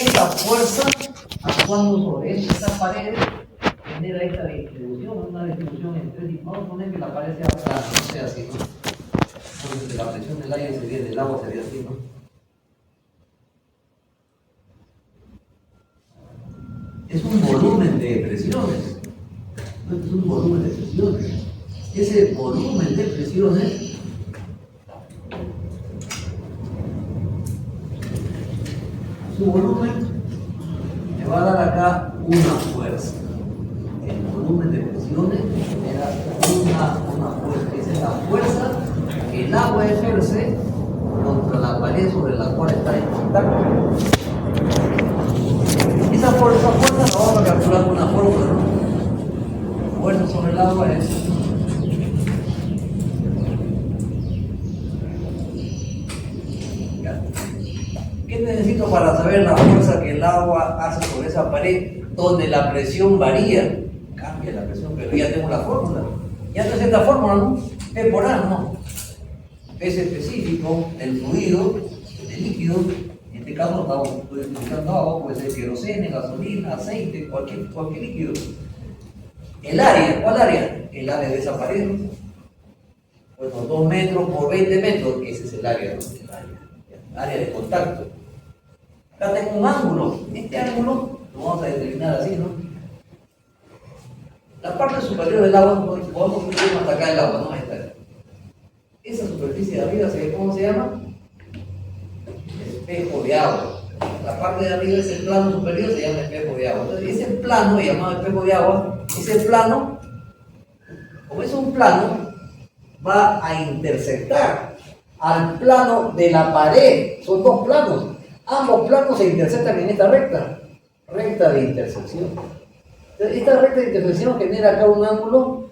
esta fuerza actuando sobre estas paredes genera esta distribución, una distribución en tres tipos. Vamos a poner que la pared sea plana, no sea así, ¿no? Porque la presión del aire sería, del agua sería así, ¿no? Es un volumen de presiones. No es un volumen de presiones. Ese volumen de presiones su volumen me va a dar acá una fuerza. El volumen de presiones me da una fuerza. Esa es la fuerza que el agua ejerce contra la pared sobre la cual está en contacto. Esa fuerza la vamos a calcular con una fórmula, ¿no? Fuerza sobre el agua es ¿qué necesito para saber la fuerza que el agua hace sobre esa pared donde la presión varía? Cambia la presión, pero ya tengo la fórmula. Ya no es esta fórmula, ¿no? P por A, ¿no? P es específico del fluido, del líquido. En este caso estoy utilizando agua, puede ser querosene, gasolina, aceite, cualquier líquido. El área, ¿cuál área? El área de esa pared. Bueno, 2 metros por 20 metros, ese es el área, ¿no? El área de contacto. Acá tengo un ángulo. Este ángulo lo vamos a determinar así, ¿no? La parte superior del agua, podemos ir hasta acá el agua, ¿no? Ahí está. Esa superficie de arriba, ¿cómo se llama? Espejo de agua. La parte de arriba, ese plano superior, se llama espejo de agua. Entonces, ese plano, llamado espejo de agua, ese plano, como es un plano, va a intersectar al plano de la pared. Son dos planos. Ambos planos se intersectan en esta recta de intersección. Entonces, esta recta de intersección genera acá un ángulo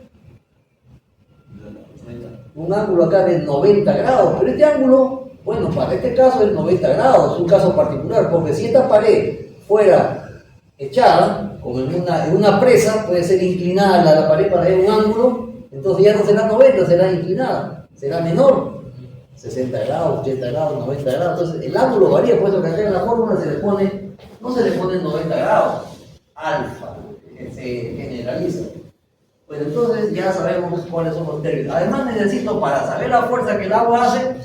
acá de 90 grados, pero este ángulo, bueno, para este caso es 90 grados, es un caso particular, porque si esta pared fuera echada, como en una presa, puede ser inclinada la pared para ver un ángulo, entonces ya no será 90, será inclinada, será menor, 60 grados, 80 grados, 90 grados, entonces el ángulo varía, por eso que acá en la fórmula no se le pone 90 grados, alfa, se generaliza. Pues entonces ya sabemos cuáles son los términos. Además necesito, para saber la fuerza que el agua hace,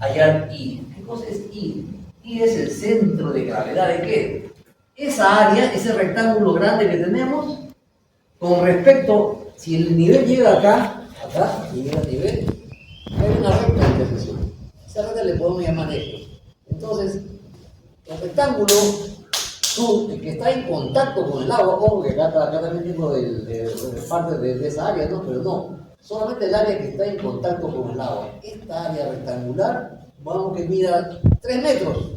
hallar I. ¿Qué cosa es I? I es el centro de gravedad de ¿qué? Esa área, ese rectángulo grande que tenemos, con respecto, si el nivel llega acá, llega al nivel, hay una recta de intersección. Esa recta le podemos llamar esto. Entonces, el rectángulo, el que está en contacto con el agua, ojo que acá también tengo parte de esa área, ¿no? Pero no, solamente el área que está en contacto con el agua. Esta área rectangular, vamos que mida 3 metros.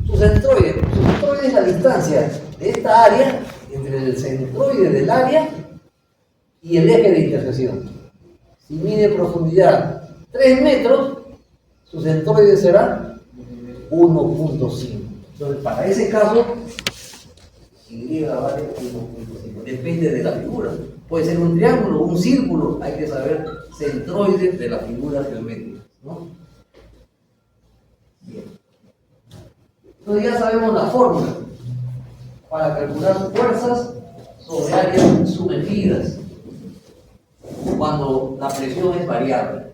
Su centroide es la distancia de esta área entre el centroide del área y el eje de intersección. Si mide profundidad 3 metros, su centroide será 1.5. Entonces, para ese caso, Y vale 1.5. Depende de la figura. Puede ser un triángulo, un círculo. Hay que saber centroides de la figura geométrica, ¿no? Bien. Entonces ya sabemos la fórmula para calcular fuerzas sobre áreas sumergidas cuando la presión es variable.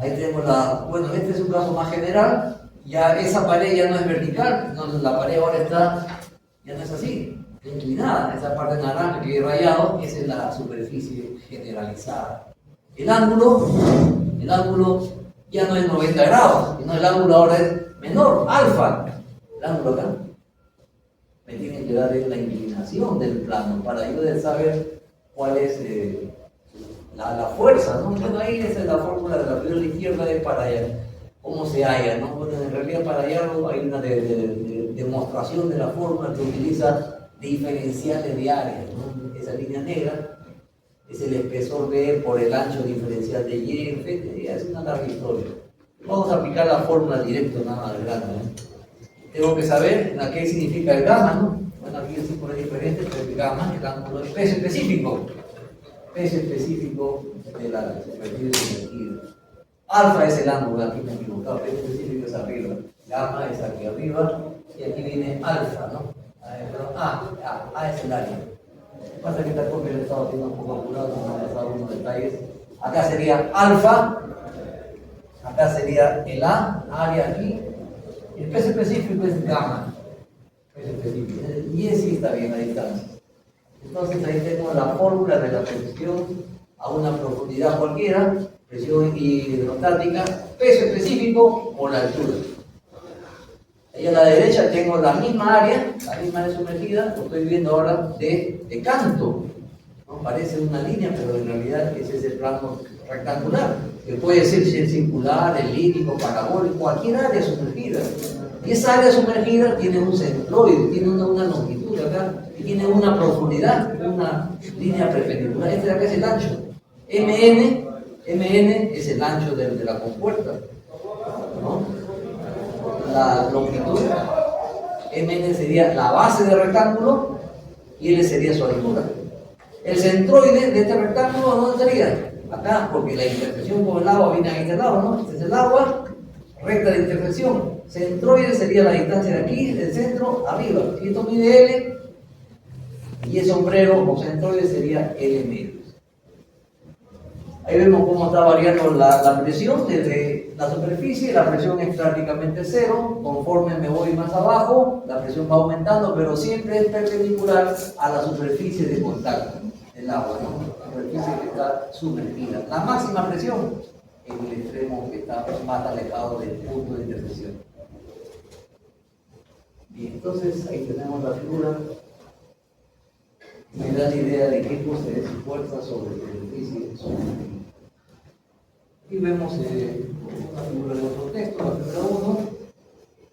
Ahí tenemos bueno, este es un caso más general. Ya esa pared ya no es vertical, la pared ahora ya no es así, está inclinada. Esa parte naranja que he rayado, esa es la superficie generalizada. El ángulo ya no es 90 grados, sino el ángulo ahora es menor, alfa. El ángulo acá me tiene que dar la inclinación del plano para yo saber cuál es la fuerza, ¿no? Bueno, ahí esa es la fórmula de la figura izquierda de para allá. ¿Cómo se halla? ¿No? Bueno, en realidad para hallarlo hay una demostración de la fórmula que utiliza diferenciales de área, ¿no? Esa línea negra es el espesor B por el ancho diferencial de Y, en fin, es una larga historia. Vamos a aplicar la fórmula directa nada más grande, ¿no? Tengo que saber qué significa el gamma, ¿no? Bueno, aquí el símbolo es diferente, pero el gamma, el ángulo es peso específico de la superficie sumergida. Alfa es el ángulo, aquí me he equivocado, P específico es arriba, gamma es aquí arriba, y aquí viene alfa, ¿no? A es el área. Lo que pasa es que esta copia lo estaba haciendo un poco apurado, no me han pasado algunos detalles. Acá sería alfa, acá sería el A, área aquí, y el peso específico es gamma, peso específico, y ese sí está bien a distancia. Entonces ahí tengo la fórmula de la presión a una profundidad cualquiera, presión hidrostática, peso específico por la altura. Ahí a la derecha tengo la misma área sumergida, lo estoy viendo ahora de canto. ¿No? Parece una línea, pero en realidad ese es el plano rectangular, que puede ser circular, elíptico, parabólico, cualquier área sumergida. Y esa área sumergida tiene un centroide, tiene una longitud acá, y tiene una profundidad, una línea perpendicular. Este de acá es el ancho. MN es el ancho de la compuerta, ¿no? La longitud, MN sería la base del rectángulo y L sería su altura. El centroide de este rectángulo, ¿dónde estaría? Acá, porque la intersección con el agua viene a este lado, ¿no? Este es el agua, recta de intersección. Centroide sería la distancia de aquí, del centro, arriba. Si esto mide L, y el sombrero o centroide sería L medio. Ahí vemos cómo está variando la presión desde la superficie. La presión es prácticamente cero. Conforme me voy más abajo, la presión va aumentando, pero siempre es perpendicular a la superficie de contacto del agua, ¿no? La superficie que está sumergida. La máxima presión en el extremo que está más alejado del punto de intersección. Bien, entonces ahí tenemos la figura. Me da la idea de qué posee su fuerza sobre la superficie sumergida. Aquí vemos una figura de otro texto, la figura 1.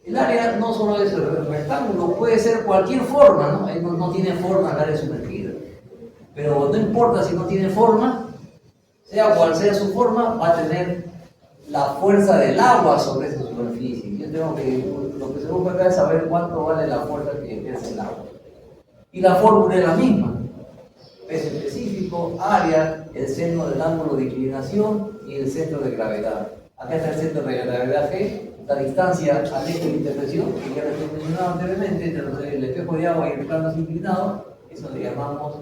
El área no solo es el rectángulo, puede ser cualquier forma, ¿no? Ahí no tiene forma el área sumergida. Pero no importa si no tiene forma, sea cual sea su forma, va a tener la fuerza del agua sobre esa superficie. Yo tengo que, lo que se busca acá es saber cuánto vale la fuerza que ejerce el agua. Y la fórmula es la misma. Peso específico, área, el seno del ángulo de inclinación y el centro de gravedad. Acá está el centro de gravedad G, la distancia al eje de intersección, que ya lo he mencionado anteriormente, entre el espejo de agua y el plano inclinado. Eso le llamamos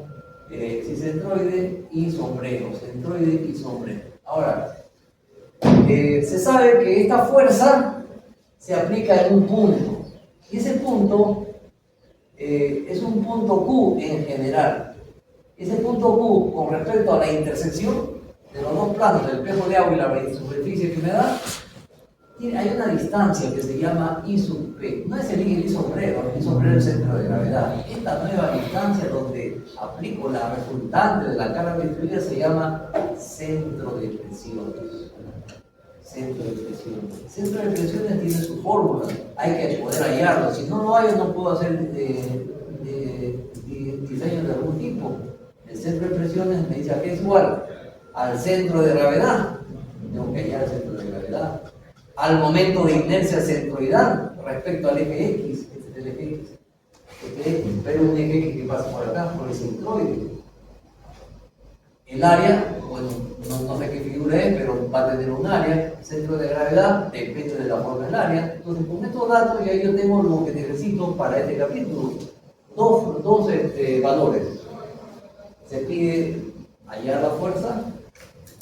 centroide y sombrero. Centroide y sombrero. Ahora, se sabe que esta fuerza se aplica en un punto. Y ese punto es un punto Q en general. Ese punto Q, con respecto a la intersección de los dos planos, del espejo de agua y la superficie que me da, hay una distancia que se llama I sub P. No es el I sombrero, el I sombrero es el centro de gravedad. Esta nueva distancia donde aplico la resultante de la carga distribuida se llama centro de presión. Centro de presión. Centro de presiones tiene su fórmula, hay que poder hallarlo. Si no lo hallo, no puedo hacer diseño de algún tipo. El centro de presiones me dice que es igual al centro de gravedad. Tengo que hallar el centro de gravedad. Al momento de inercia centroidal respecto al eje X. Este es el eje X. Este X, pero un eje X que pasa por acá, por el centroide. El área, bueno, no sé qué figura es, pero va a tener un área. Centro de gravedad depende de la forma del área. Entonces, con estos datos ya yo tengo lo que necesito para este capítulo. Dos valores. Se pide hallar la fuerza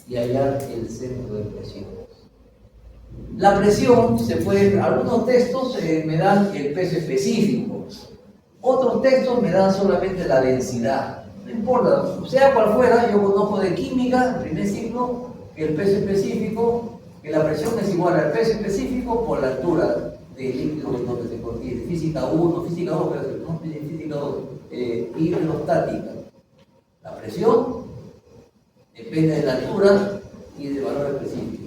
y hallar el centro de presión. La presión se puede, algunos textos me dan el peso específico, otros textos me dan solamente la densidad. No importa, sea cual fuera, yo conozco de química, primer ciclo, que el peso específico, que la presión es igual al peso específico por la altura del líquido donde se contiene. Física 1, física 2, no, física 2, hidrostática. La presión depende de la altura y del valor específico.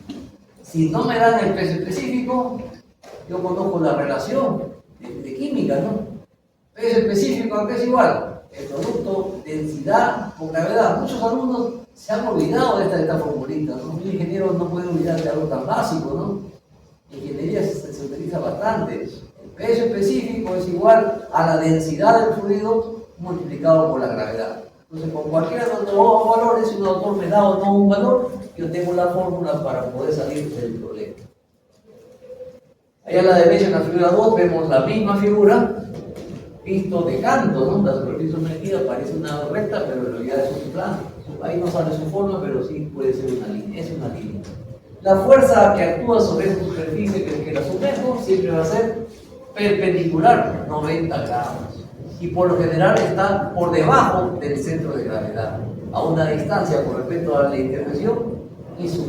Si no me dan el peso específico, yo conozco la relación de química, ¿no? Peso específico, ¿a qué es igual? El producto densidad por gravedad. Muchos alumnos se han olvidado de esta formulita, ¿no? Un ingeniero no puede olvidarse de algo tan básico, ¿no? En ingeniería se utiliza bastante. El peso específico es igual a la densidad del fluido multiplicado por la gravedad. Entonces, con cualquiera de los dos valores, si un autor me da o no un valor, yo tengo la fórmula para poder salir del problema. Allá a la derecha, en la figura 2, vemos la misma figura, visto de canto, ¿no? La superficie sumergida parece una recta, pero en realidad es un plano. Ahí no sale su forma, pero sí puede ser una línea, es una línea. La fuerza que actúa sobre esa superficie que la sumerjo siempre va a ser perpendicular, 90 grados. Y por lo general está por debajo del centro de gravedad, a una distancia con respecto a la intervención y su.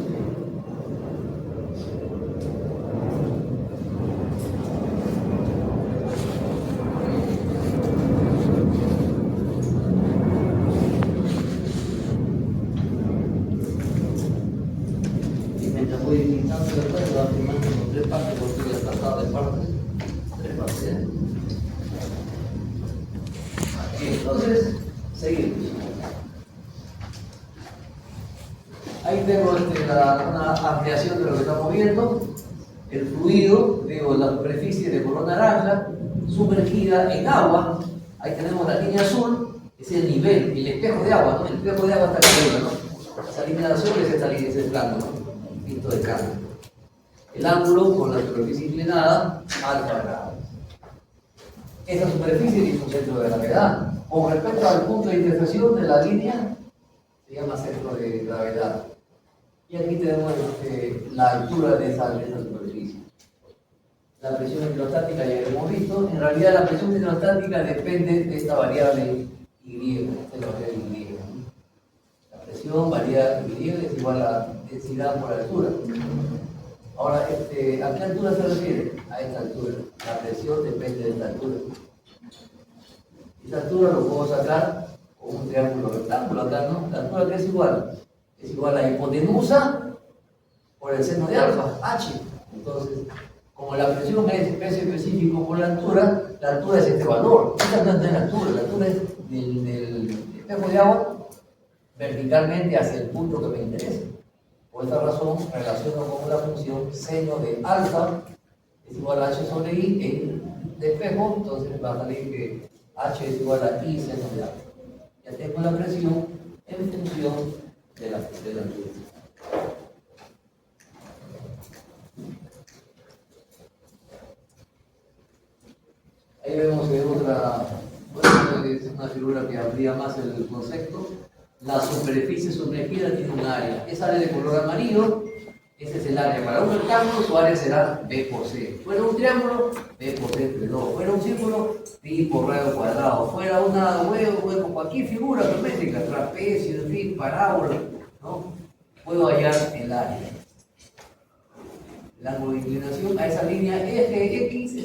Y mientras voy quitando después, lo voy a en tres partes porque voy a tratar de partes. Tres partes. Entonces, seguimos. Ahí tengo una ampliación de lo que estamos viendo. El fluido, digo, la superficie de color naranja, sumergida en agua. Ahí tenemos la línea azul, es el nivel, el espejo de agua, ¿no? El espejo de agua está aquí arriba, ¿no? Esa línea azul es esta línea, es el plano, ¿no? Visto de cambio. El ángulo con la superficie inclinada, alfa grados. Esa superficie tiene un centro de gravedad. Con respecto al punto de intersección de la línea, se llama centro de gravedad. Y aquí tenemos la altura de esa superficie. La presión hidrostática ya lo hemos visto. En realidad la presión hidrostática depende de esta variable Y, esta variable Y. La presión varía Y es igual a densidad por altura. Ahora, ¿a qué altura se refiere? A esta altura. La presión depende de esta altura. Esta altura lo puedo sacar con un triángulo rectángulo acá, ¿no? La altura que es igual a la hipotenusa por el seno de alfa, h. Entonces, como la presión es peso específico por la altura es este valor. Esta no es la altura es del espejo de agua verticalmente hacia el punto que me interesa. Por esta razón, relaciono con la función seno de alfa es igual a h sobre i en el espejo, entonces va a salir que h es igual a i seno de alfa. Ya tengo la presión en función de la altura. Ahí vemos que otra, bueno, es una figura que amplía más el concepto. La superficie sumergida tiene un área. Esa área de color amarillo, ese es el área. Para un rectángulo, su área será B por C. Fuera un triángulo, B por C entre 2. Fuera un círculo, pi por radio cuadrado. Fuera una hueco, cualquier figura geométrica, trapecio, en fin, parábola, ¿no? Puedo hallar el área. El ángulo de inclinación a esa línea eje X,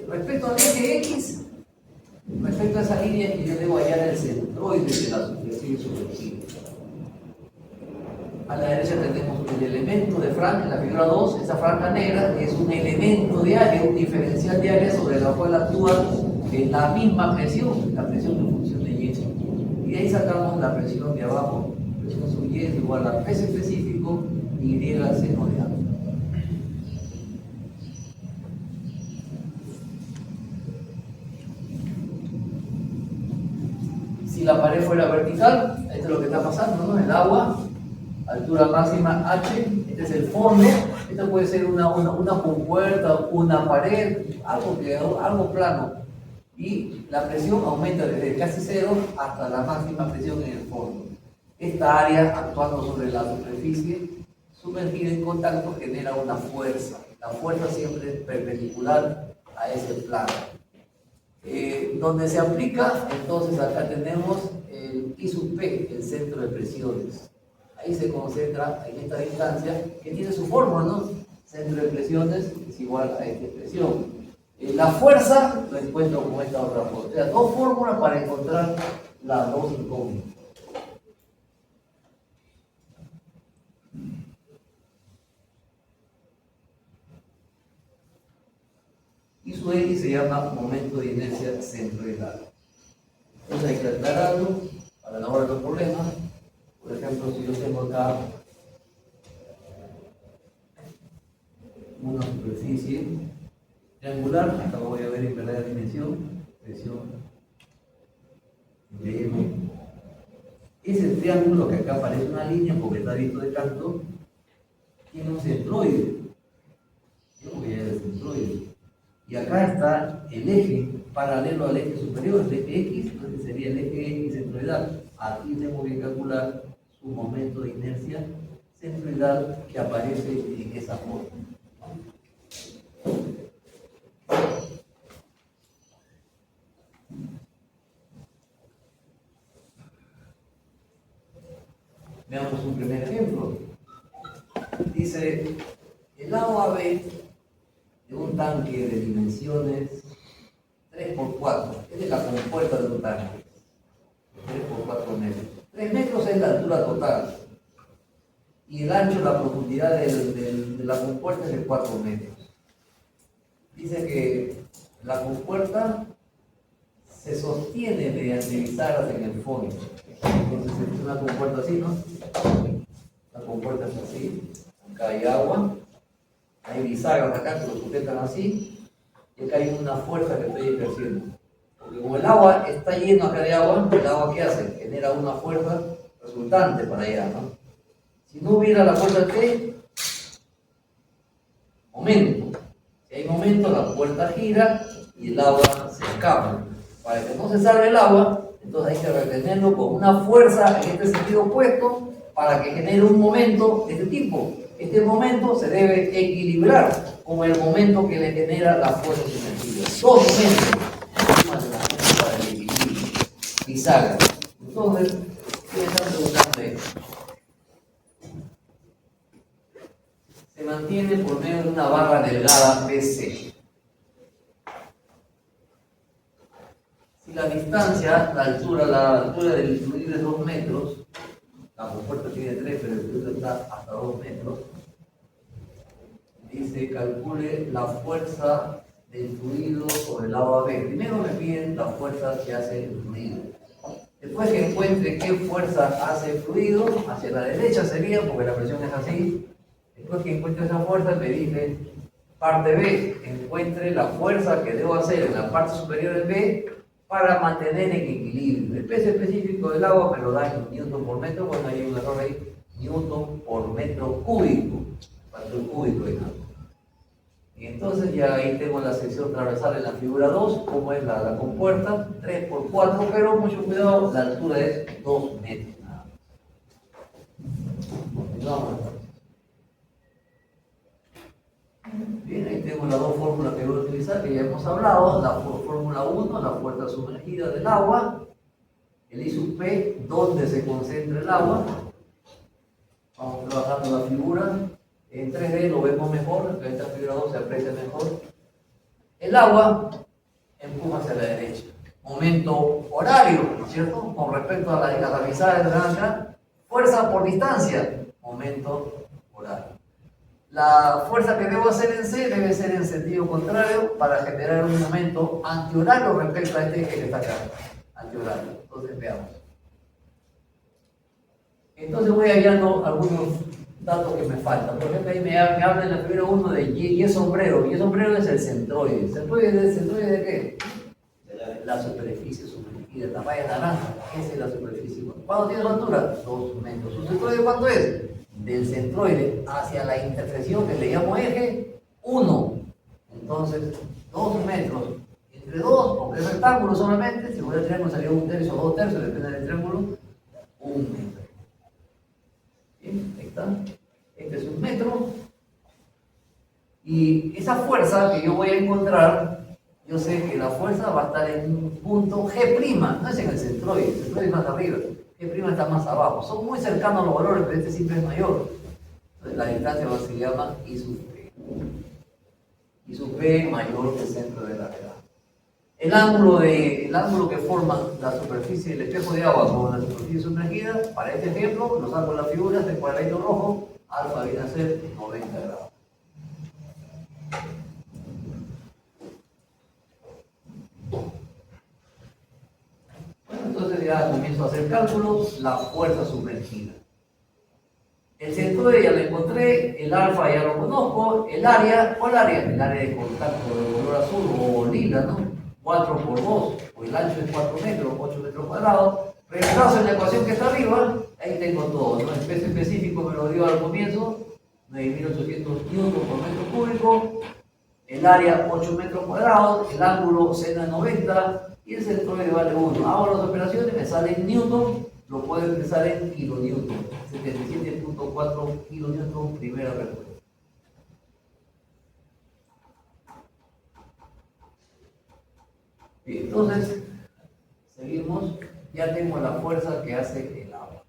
respecto al eje X, respecto a esa línea, yo debo hallar el centroide de la superficie sumergida. A la derecha tenemos el elemento de franja, en la figura 2, esa franja negra es un elemento de área, un diferencial de área sobre la cual actúa la misma presión, la presión en función de Y. Y de ahí sacamos la presión de abajo, presión sobre Y es igual a peso específico y seno de alfa. Si la pared fuera vertical, esto es lo que está pasando, ¿no? El agua, altura máxima H, este es el fondo, esto puede ser una compuerta, una pared, algo plano. Y la presión aumenta desde casi cero hasta la máxima presión en el fondo. Esta área, actuando sobre la superficie sumergida en contacto, genera una fuerza. La fuerza siempre es perpendicular a ese plano. Donde se aplica, entonces acá tenemos el I sub P, el centro de presiones. Ahí se concentra en esta distancia, que tiene su fórmula, ¿no? Centro de presiones es igual a esta expresión. La fuerza lo encuentro con esta otra fórmula. O sea, dos fórmulas para encontrar las dos incógnitas. Y su X se llama momento de inercia centroidal. Entonces hay que aclararlo para la hora de los problemas. Por ejemplo, si yo tengo acá una superficie triangular, acá voy a ver en verdadera dimensión, presión de M, Ese triángulo que acá parece una línea porque está visto de canto, tiene un centroide. Yo voy a el centroide. Y acá está el eje paralelo al eje superior, el eje X, entonces sería el eje X centroidal. Aquí tengo que calcular su momento de inercia centroidal que aparece en esa forma. Veamos un primer ejemplo. Dice, el agua B de un tanque de dimensiones 3×4, es la compuerta de un tanque, 3×4 metros. 3 metros es la altura total y el ancho, la profundidad de la compuerta es de 4 metros. Dice que la compuerta se sostiene mediante bisagras en el fondo. Entonces es una compuerta así, ¿no? La compuerta es así, acá hay agua, hay bisagras acá que lo sujetan así, y acá hay una fuerza que estoy ejerciendo. Porque como el agua está lleno acá de agua, ¿el agua qué hace? Genera una fuerza resultante para allá, ¿no? Si no hubiera la fuerza T, momento. Si hay momento, la puerta gira y el agua se escapa. Para que no se salga el agua, entonces hay que retenerlo con una fuerza en este sentido opuesto para que genere un momento de este tipo. Este momento se debe equilibrar con el momento que le genera la fuerza sumergida. Dos momentos para el equilibrio. Bisagra. Entonces, ¿qué me están preguntando esto? Se mantiene por medio de una barra delgada PC. Si la distancia, la altura del fluido es 2 metros, la compuerta tiene 3, pero el fluido está hasta 2 metros, dice calcule la fuerza del fluido sobre el agua B. Primero me piden la fuerza que hace el fluido. Después que encuentre qué fuerza hace el fluido, hacia la derecha sería, porque la presión es así. Después que encuentre esa fuerza, me dice parte B, encuentre la fuerza que debo hacer en la parte superior del B para mantener en equilibrio. El peso específico del agua me lo da en newton por metro, bueno, hay un error ahí, newton por metro cúbico, metro cúbico de agua. Y entonces ya ahí tengo la sección transversal en la figura 2, como es la compuerta, 3×4, pero mucho cuidado, la altura es 2 metros. Continuamos. Bien, ahí tengo las dos fórmulas que voy a utilizar, que ya hemos hablado. La fórmula 1, la fuerza sumergida del agua. El I sub P, donde se concentra el agua. Vamos trabajando la figura. En 3D lo vemos mejor, en esta figura 2 se aprecia mejor. El agua empuja hacia la derecha. Momento horario, ¿cierto? Con respecto a la bisagra de acá. Fuerza por distancia, momento horario. La fuerza que debo hacer en C debe ser en sentido contrario para generar un momento antihorario respecto a este eje que está acá. Antihorario. Entonces veamos. Entonces voy hallando algunos datos que me faltan. Por ejemplo, ahí me habla en la figura 1 de Y sombrero. Y sombrero es el centroide. ¿El centroide de qué? De la superficie sumergida, la malla naranja. Esa es la superficie. ¿Cuánto tiene la altura? 2 metros. ¿Su centroide cuánto es? Del centroide hacia la intersección que le llamo eje, 1. Entonces, 2 metros. Entre 2, porque es rectángulo solamente, si fuera triángulo sería 1/3 o 2/3, depende del triángulo, 1 metro. Bien, ahí está. Este es 1 metro. Y esa fuerza que yo voy a encontrar, yo sé que la fuerza va a estar en un punto G', no es en el centroide es más arriba. G' está más abajo. Son muy cercanos los valores, pero este siempre es mayor. Entonces la distancia se llama I sub P. I sub P mayor que el centro de gravedad. El ángulo que forma la superficie del espejo de agua con la superficie sumergida, para este ejemplo, lo saco en la figura, este cuadradito rojo, alfa viene a ser 90 grados. Entonces ya comienzo a hacer cálculos, la fuerza sumergida. El centroide ya lo encontré, el alfa ya lo conozco, el área, ¿cuál área? El área de contacto de color azul o lila, ¿no? 4 por 2, o el ancho es 4 metros, 8 metros cuadrados, Reemplazo en la ecuación que está arriba, ahí tengo todo, ¿no? El peso específico me lo dio al comienzo, 9.800 newton por metro cúbico, el área 8 metros cuadrados, el ángulo seno 90 y el centroide vale 1. Hago las operaciones, me sale en newton, lo puedo expresar en kilonewton, 77.4 kilonewton, primera respuesta. Bien, entonces, seguimos. Ya tengo la fuerza que hace el agua.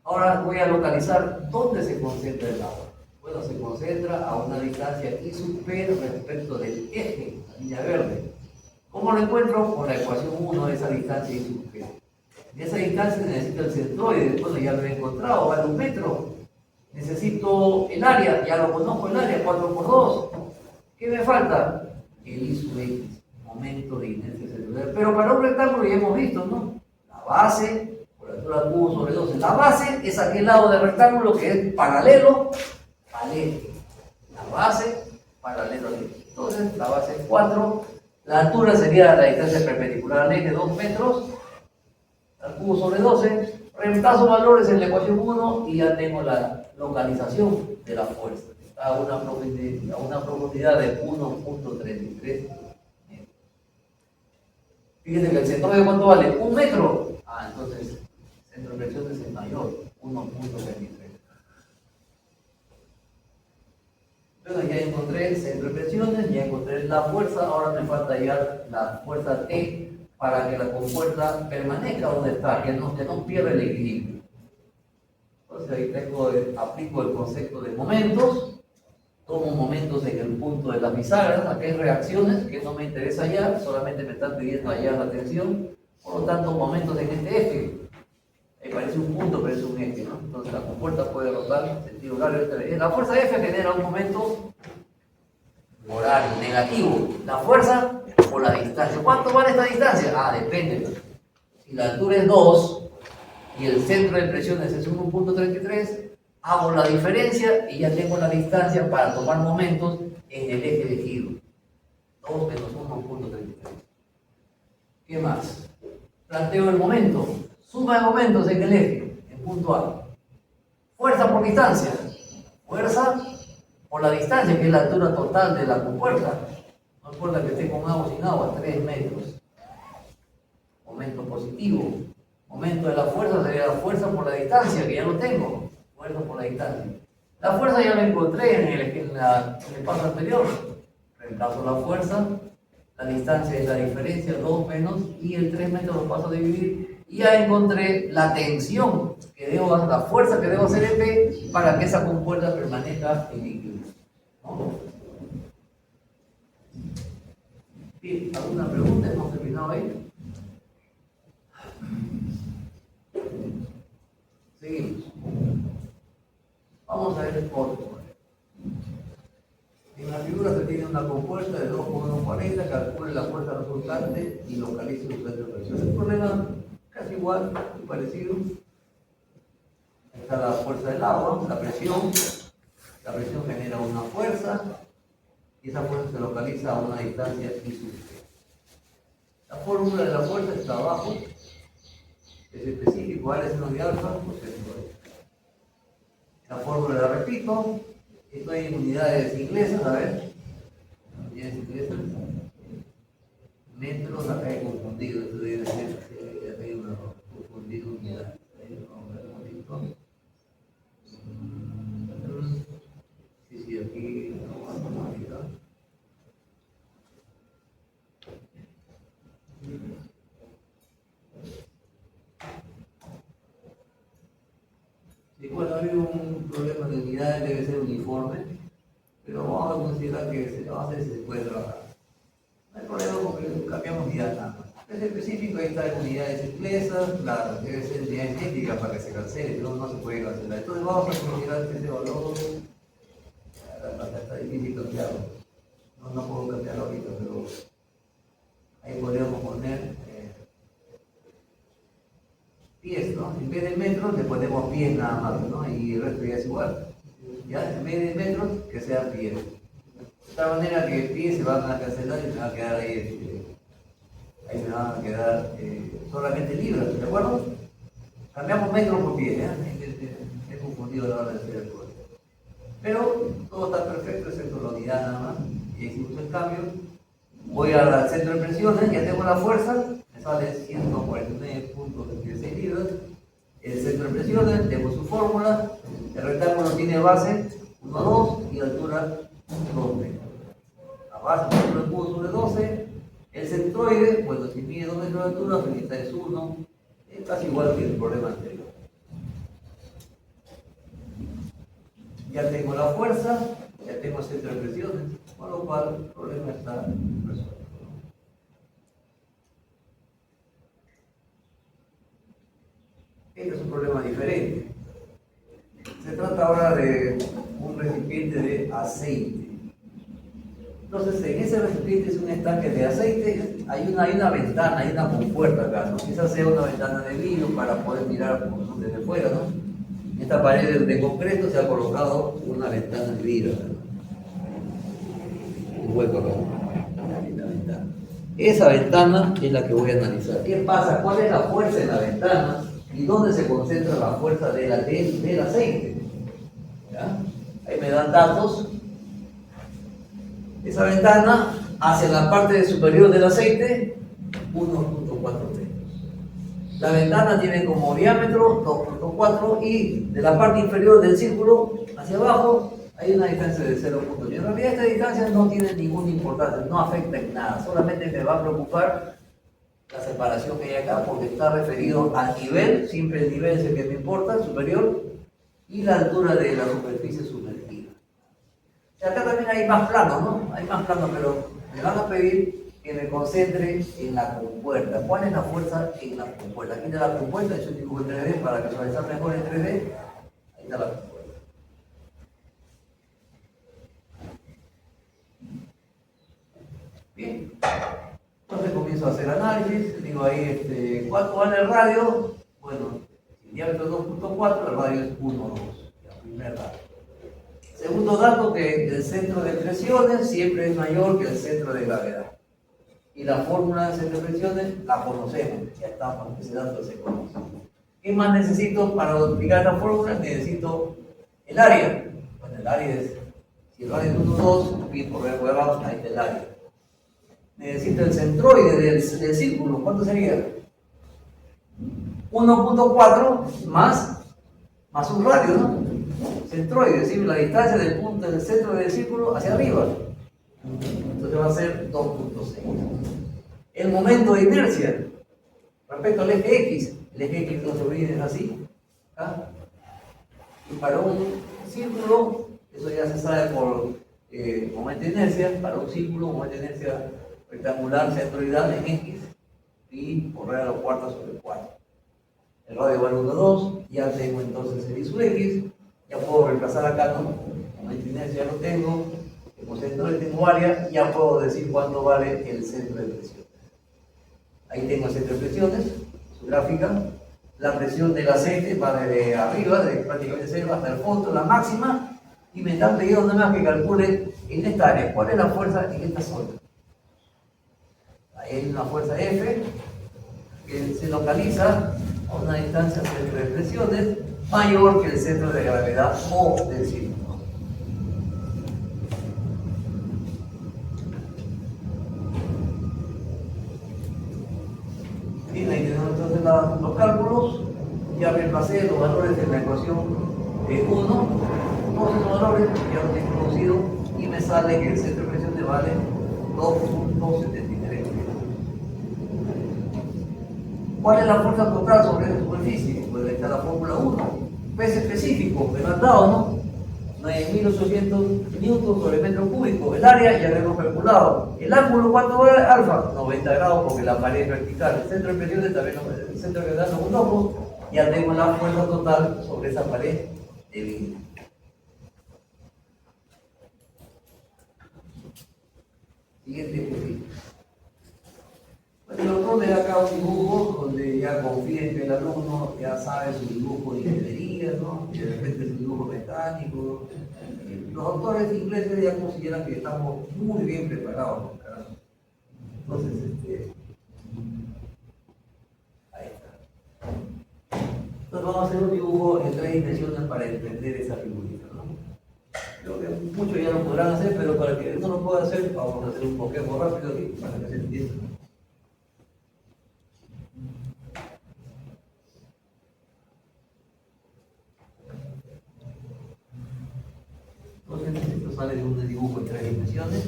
Ahora voy a localizar dónde se concentra el agua. Bueno, se concentra a una distancia I sub P respecto del eje, la línea verde. ¿Cómo lo encuentro? Con la ecuación 1 de esa distancia I sub P. De esa distancia necesito el centroide, bueno, ya lo he encontrado, vale 1 metro. Necesito el área, ya lo conozco el área, 4 por 2. ¿Qué me falta? El I sub X, momento de inercia celular. Pero para un rectángulo ya hemos visto, ¿no? La base, por altura cubo sobre 12. La base es aquel lado del rectángulo que es paralelo al eje. La base paralelo al eje. Entonces, la base es 4. La altura sería la distancia perpendicular al eje, 2 metros. Al cubo sobre 12. Reemplazo valores en la ecuación 1 y ya tengo la localización de la fuerza. A una profundidad de 1.33 metros. Fíjense que el centroide, ¿cuánto vale? 1 metro. Entonces, el centro de presión es el mayor, 1.23. Bueno, ya encontré el centro de presiones, ya encontré la fuerza, ahora me falta hallar la fuerza T para que la compuerta permanezca donde está, que no pierda el equilibrio. Entonces ahí aplico el concepto de momentos. Tomo momentos en el punto de las bisagras, aquí hay reacciones que no me interesa hallar, solamente me están pidiendo hallar la tensión, por lo tanto momentos en este eje. Ahí parece un punto, pero es un eje, ¿no? Entonces la compuerta puede rotar en sentido horario. La fuerza F genera un momento horario negativo. La fuerza por la distancia. ¿Cuánto vale esta distancia? Depende. Si la altura es 2 y el centro de presiones es 1.33, hago la diferencia y ya tengo la distancia para tomar momentos en el eje de giro. 2 menos 1.33. ¿Qué más? Planteo el momento. Suma de momentos en el eje, en punto A. Fuerza por distancia. Fuerza por la distancia, que es la altura total de la compuerta. No importa que esté con agua o sin agua, 3 metros. Momento positivo. Momento de la fuerza sería la fuerza por la distancia, que ya lo tengo. Fuerza por la distancia. La fuerza ya la encontré en el paso anterior. Reemplazo la fuerza, la distancia es la diferencia, 2 menos, y el 3 metros lo paso a dividir. Y ya encontré la tensión la fuerza que debo hacer en P para que esa compuerta permanezca en equilibrio. ¿No? Bien, ¿alguna pregunta? ¿Hemos terminado ahí? Seguimos. Vamos a ver otro. En la figura se tiene una compuerta de 2 por 1,40, calcule la fuerza resultante y localice su centro de presión. El problema casi igual, muy parecido. Está la fuerza del agua, la presión genera una fuerza y esa fuerza se localiza a una distancia I sub P. La fórmula de la fuerza está abajo, es específico, área seno de alfa por centro de. La fórmula la repito, estoy en unidades inglesas, a ver, unidades inglesas, metros, acá he confundido, esto debe ser, acá hay una confundido unidad. Sí, aquí no vamos a mirar. Sí, bueno, hay un problema de unidades, debe ser uniforme, pero vamos a considerar que se va a hacer si se puede trabajar. No hay problema porque cambiamos unidad nada más. Es específico, ahí está en unidades inglesas, claro, debe ser unidad idéntica para que se cancele, no se puede cancelar. Entonces vamos a considerar que ese valor está difícil cambiarlo. No puedo cambiarlo ahorita, pero ahí podríamos poner pies, ¿no? En vez de metros le ponemos pies nada más, ¿no? Y el resto ya es igual. Ya, en vez de metros, que sean pies. De tal manera que pies se van a cancelar y se va a quedar ahí ahí me van a quedar solamente libras, ¿de acuerdo? Cambiamos metro por pie, ¿eh? Me he confundido a la hora de hacer el código. Pero todo está perfecto, excepto la unidad nada más. Y hicimos el cambio. Voy al centro de presiones, ya tengo la fuerza, me sale 149.36 libras. El centro de presiones, tengo su fórmula. El rectángulo tiene base 1, 2 y altura 2 metros. La base es 1 sobre 12. El centroide, bueno, si mide 2 metros de altura, su mitad es 1. Es casi igual que el problema anterior. Ya tengo la fuerza, ya tengo el centro de presiones, con lo cual el problema está resuelto. Este es un problema diferente. Se trata ahora de un recipiente de aceite. Entonces, en ese recipiente es un estanque de aceite, hay una ventana, hay una compuerta acá, ¿no? Quizás sea una ventana de vidrio para poder mirar desde fuera, ¿no? En esta pared de concreto se ha colocado una ventana de vidrio, ¿no? Un hueco acá, en la ventana. Esa ventana es la que voy a analizar. ¿Qué pasa? ¿Cuál es la fuerza en la ventana? ¿Y dónde se concentra la fuerza del aceite? ¿Ya? Ahí me dan datos. Esa ventana hacia la parte superior del aceite, 1.4 metros. La ventana tiene como diámetro 2.4 y de la parte inferior del círculo hacia abajo hay una distancia de 0.8. En realidad esta distancia no tiene ninguna importancia, no afecta en nada, solamente me va a preocupar la separación que hay acá porque está referido al nivel, siempre el nivel es el que me importa, superior, y la altura de la superficie sumergida. Y acá también hay más plano, ¿no? Hay más plano, pero me van a pedir que me concentre en la compuerta. ¿Cuál es la fuerza en la compuerta? Aquí está la compuerta, yo dibujo en 3D para visualizar mejor en 3D. Ahí está la compuerta. Bien. Entonces comienzo a hacer análisis, digo ahí, ¿cuánto vale el radio? Bueno, el diámetro es 2.4, el radio es 1,2, el primer dato. Segundo dato, que el centro de presiones siempre es mayor que el centro de gravedad. Y la fórmula del centro de presiones la conocemos, ya está, ese dato se conoce. ¿Qué más necesito para aplicar esta fórmula? Necesito el área. Bueno, el área es, si el radio es 1,2, bien por ver abajo, ahí está el área. Necesito el centroide del círculo, ¿cuánto sería? 1.4 más un radio, ¿no? Centroide, es decir, la distancia del punto del centro del círculo hacia arriba. Entonces va a ser 2.6. El momento de inercia respecto al eje X, el eje X no se olviden así. ¿Ah? Y para un círculo, eso ya se sabe por momento de inercia, para un círculo, momento de inercia rectangular, centroidal en X, y por regla a los cuartos sobre 4. El radio vale 1,2, ya tengo entonces el I sub X, ya puedo reemplazar acá, ¿no? Momento de inercia ya lo tengo, como centroide tengo área, ya puedo decir cuánto vale el centro de presión. Ahí tengo el centro de presiones, su gráfica, la presión del aceite va desde arriba, desde prácticamente 0 hasta el fondo, la máxima, y me están pidiendo nada más que calcule en esta área, cuál es la fuerza en esta zona. Ahí hay una fuerza F que se localiza a una distancia de presiones mayor que el centro de gravedad o del círculo. Bien, ahí tenemos entonces los cálculos. Ya reemplacé los valores de la ecuación 1. Todos esos valores ya los he introducido y me sale que el centro de presión vale 2.73. ¿Cuál es la fuerza total sobre esa superficie? Pues ahí está la fórmula 1. Peso específico, me lo han dado, ¿no? 9.800 newtons sobre metro cúbico. El área ya lo hemos calculado. El ángulo, ¿cuánto vale? Alfa, 90 grados porque la pared es vertical. El centro de presión también, el centro de gravedad no conozco. Ya tengo la fuerza total sobre esa pared de vidrio. Siguiente ejercicio. Bueno, lo pone acá un dibujo donde ya confíen que el alumno ya sabe su dibujo de ingeniería, ¿no? Y de repente su dibujo mecánico. Los autores ingleses ya consideran que estamos muy bien preparados, ¿no? Entonces, vamos a hacer un dibujo en 3 dimensiones para entender esa figurita, ¿no? Creo que muchos ya lo podrán hacer, pero para que uno lo pueda hacer, vamos a hacer un poquito rápido aquí para que se entienda. Entonces, esto sale de un dibujo en 3 dimensiones.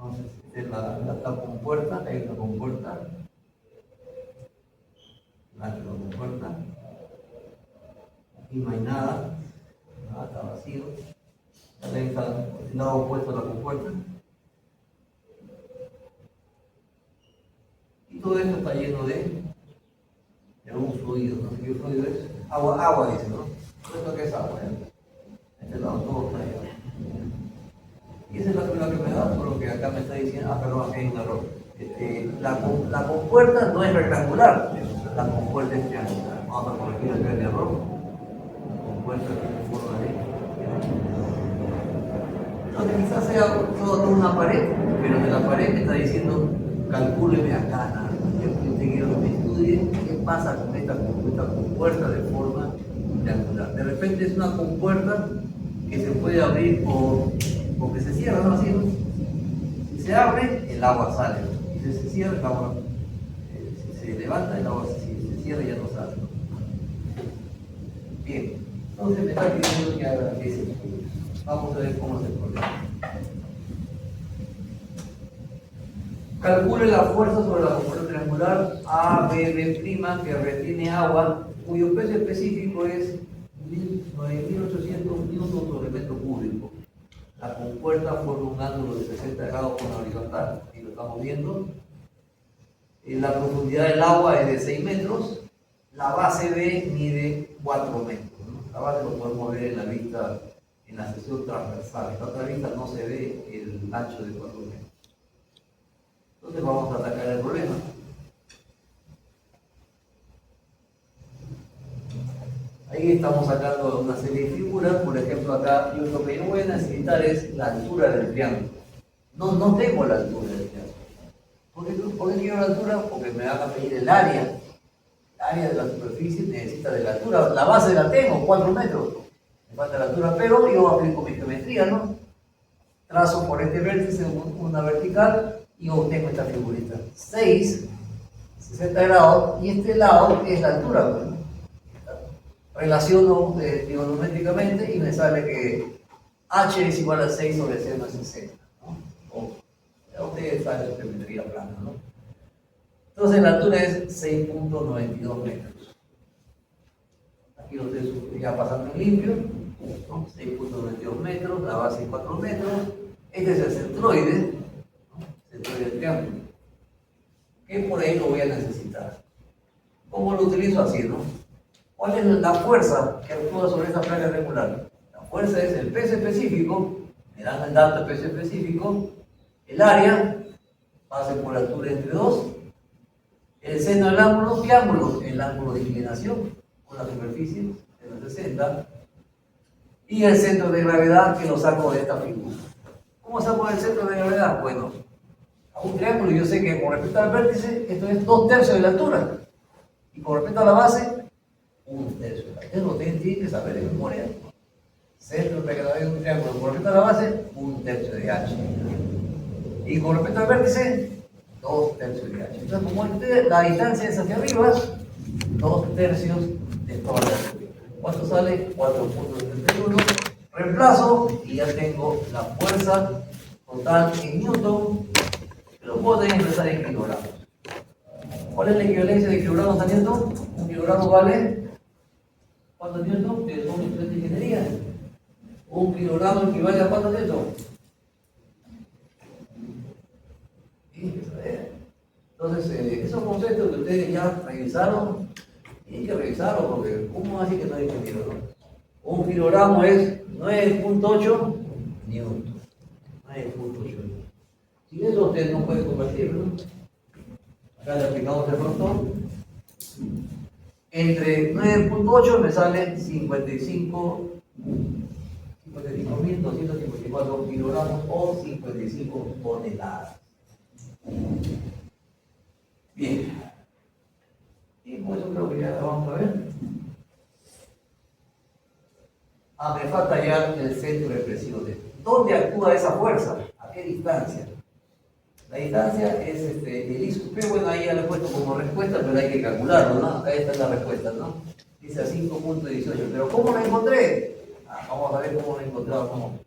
Entonces, esta es la compuerta, hay una compuerta, la compuerta, aquí no hay nada, está vacío, también está el lado opuesto a la compuerta, y todo esto está lleno de un fluido, no sé qué fluido es, agua dice, ¿no? ¿Esto qué es agua? Este lado todo está ahí. Y esa es la prueba que me da, por lo que acá me está diciendo, perdón, aquí hay un error. La compuerta no es rectangular, la compuerta es triangular. Vamos a corregir acá el error. La compuerta tiene forma de entonces quizás sea toda una pared, pero de la pared me está diciendo, calcúleme acá, nada. Yo te quiero que me estudie qué pasa con esta compuerta de forma triangular. De repente es una compuerta que se puede abrir porque se cierra, ¿no? Así, ¿no? Si se abre, el agua sale. Si se cierra, el agua si se levanta, el agua si se cierra ya no sale. Bien, entonces me está pidiendo que haga ese estudio. Vamos a ver cómo es el problema. Calcule la fuerza sobre la compuerta triangular ABB' que retiene agua, cuyo peso específico es 9.800 newtons sobre metro cúbico. La compuerta forma un ángulo de 60 grados con la horizontal, aquí lo estamos viendo. La profundidad del agua es de 6 metros. La base B mide 4 metros, ¿no? La base lo podemos ver en la vista, en la sección transversal. En la otra vista no se ve el ancho de 4 metros. Entonces vamos a atacar el problema. Ahí estamos sacando una serie de figuras. Por ejemplo, acá lo que yo voy a necesitar es la altura del triángulo. No tengo la altura del triángulo. ¿Por qué quiero la altura? Porque me van a pedir el área. El área de la superficie necesita de la altura. La base la tengo, 4 metros. Me falta la altura, pero yo aplico mi geometría, ¿no? Trazo por este vértice una vertical y obtengo esta figurita. 60 grados, y este lado es la altura, ¿no? Relaciono trigonométricamente y me sale que h es igual a 6 sobre c más 60, ¿no? Ustedes saben la geometría plana, ¿no? Entonces la altura es 6.92 metros. Aquí lo estoy ya pasando en limpio, ¿no? 6.92 metros, la base es 4 metros. Este es el centroide, ¿no? Centroide del triángulo, que por ahí lo voy a necesitar. ¿Cómo lo utilizo? Así, ¿no? ¿Cuál es la fuerza que actúa sobre esta placa regular? La fuerza es el peso específico, me dan el dato de peso específico, el área, base por altura entre 2, el seno del ángulo, ¿qué ángulo? El ángulo de inclinación con la superficie de los 60, y el centro de gravedad que lo saco de esta figura. ¿Cómo saco el centro de gravedad? Bueno, a un triángulo yo sé que con respecto al vértice, esto es 2/3 de la altura, y con respecto a la base, 1/3. Ustedes lo tienen que saber de memoria. Centro de gravedad de un triángulo con respecto a la base, 1/3 de h. Y con respecto al vértice, 2/3 de h. Entonces, como la distancia es hacia arriba, 2/3 de toda la altura. ¿Cuánto sale? 4.71. Reemplazo y ya tengo la fuerza total en newton. Lo puedo empezar en kilogramos. ¿Cuál es la equivalencia de kilogramos a newton? Un kilogramo vale ¿cuántos newton? Que son estudiantes de ingeniería. Un kilogramo equivale a ¿cuántos newton? Entonces, esos conceptos que ustedes ya revisaron, tienen que revisarlos, porque ¿cómo así que no hay ingeniero, no? Un kilogramo es 9.8 newton. 9.8. Sin eso usted no puede convertir, ¿no? Acá le aplicamos el factor. Entre 9.8 me sale 55.254 kilogramos o 55 toneladas. Bien. Y pues eso creo que ya lo vamos a ver. Me falta ya el centro de presiones. ¿Dónde actúa esa fuerza? ¿A qué distancia? La distancia es el I sub P. Bueno, ahí ya lo he puesto como respuesta, pero hay que calcularlo, ¿no? Acá está la respuesta, ¿no? Dice a 5.18. ¿Pero cómo lo encontré? Vamos a ver cómo lo he encontrado. ¿Cómo?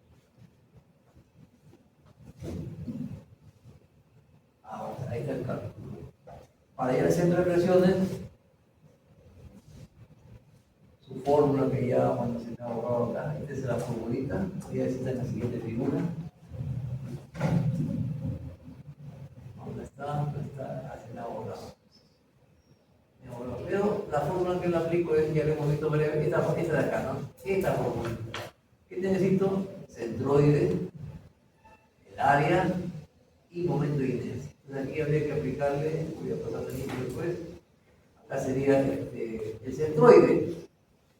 Ahí está el cálculo. Para ir al centro de presiones, su fórmula que ya cuando se me ha borrado acá, esta es la formulita, voy a decir en la siguiente figura. ¿Dónde está? Se me ha borrado. Pero la fórmula que le aplico es, ya lo hemos visto varias veces, esta de acá, ¿no? Esta fórmula. ¿Qué necesito? Centroide, el área y momento de inercia. Entonces aquí habría que aplicarle, voy a pasar el inicio después, acá sería el centroide,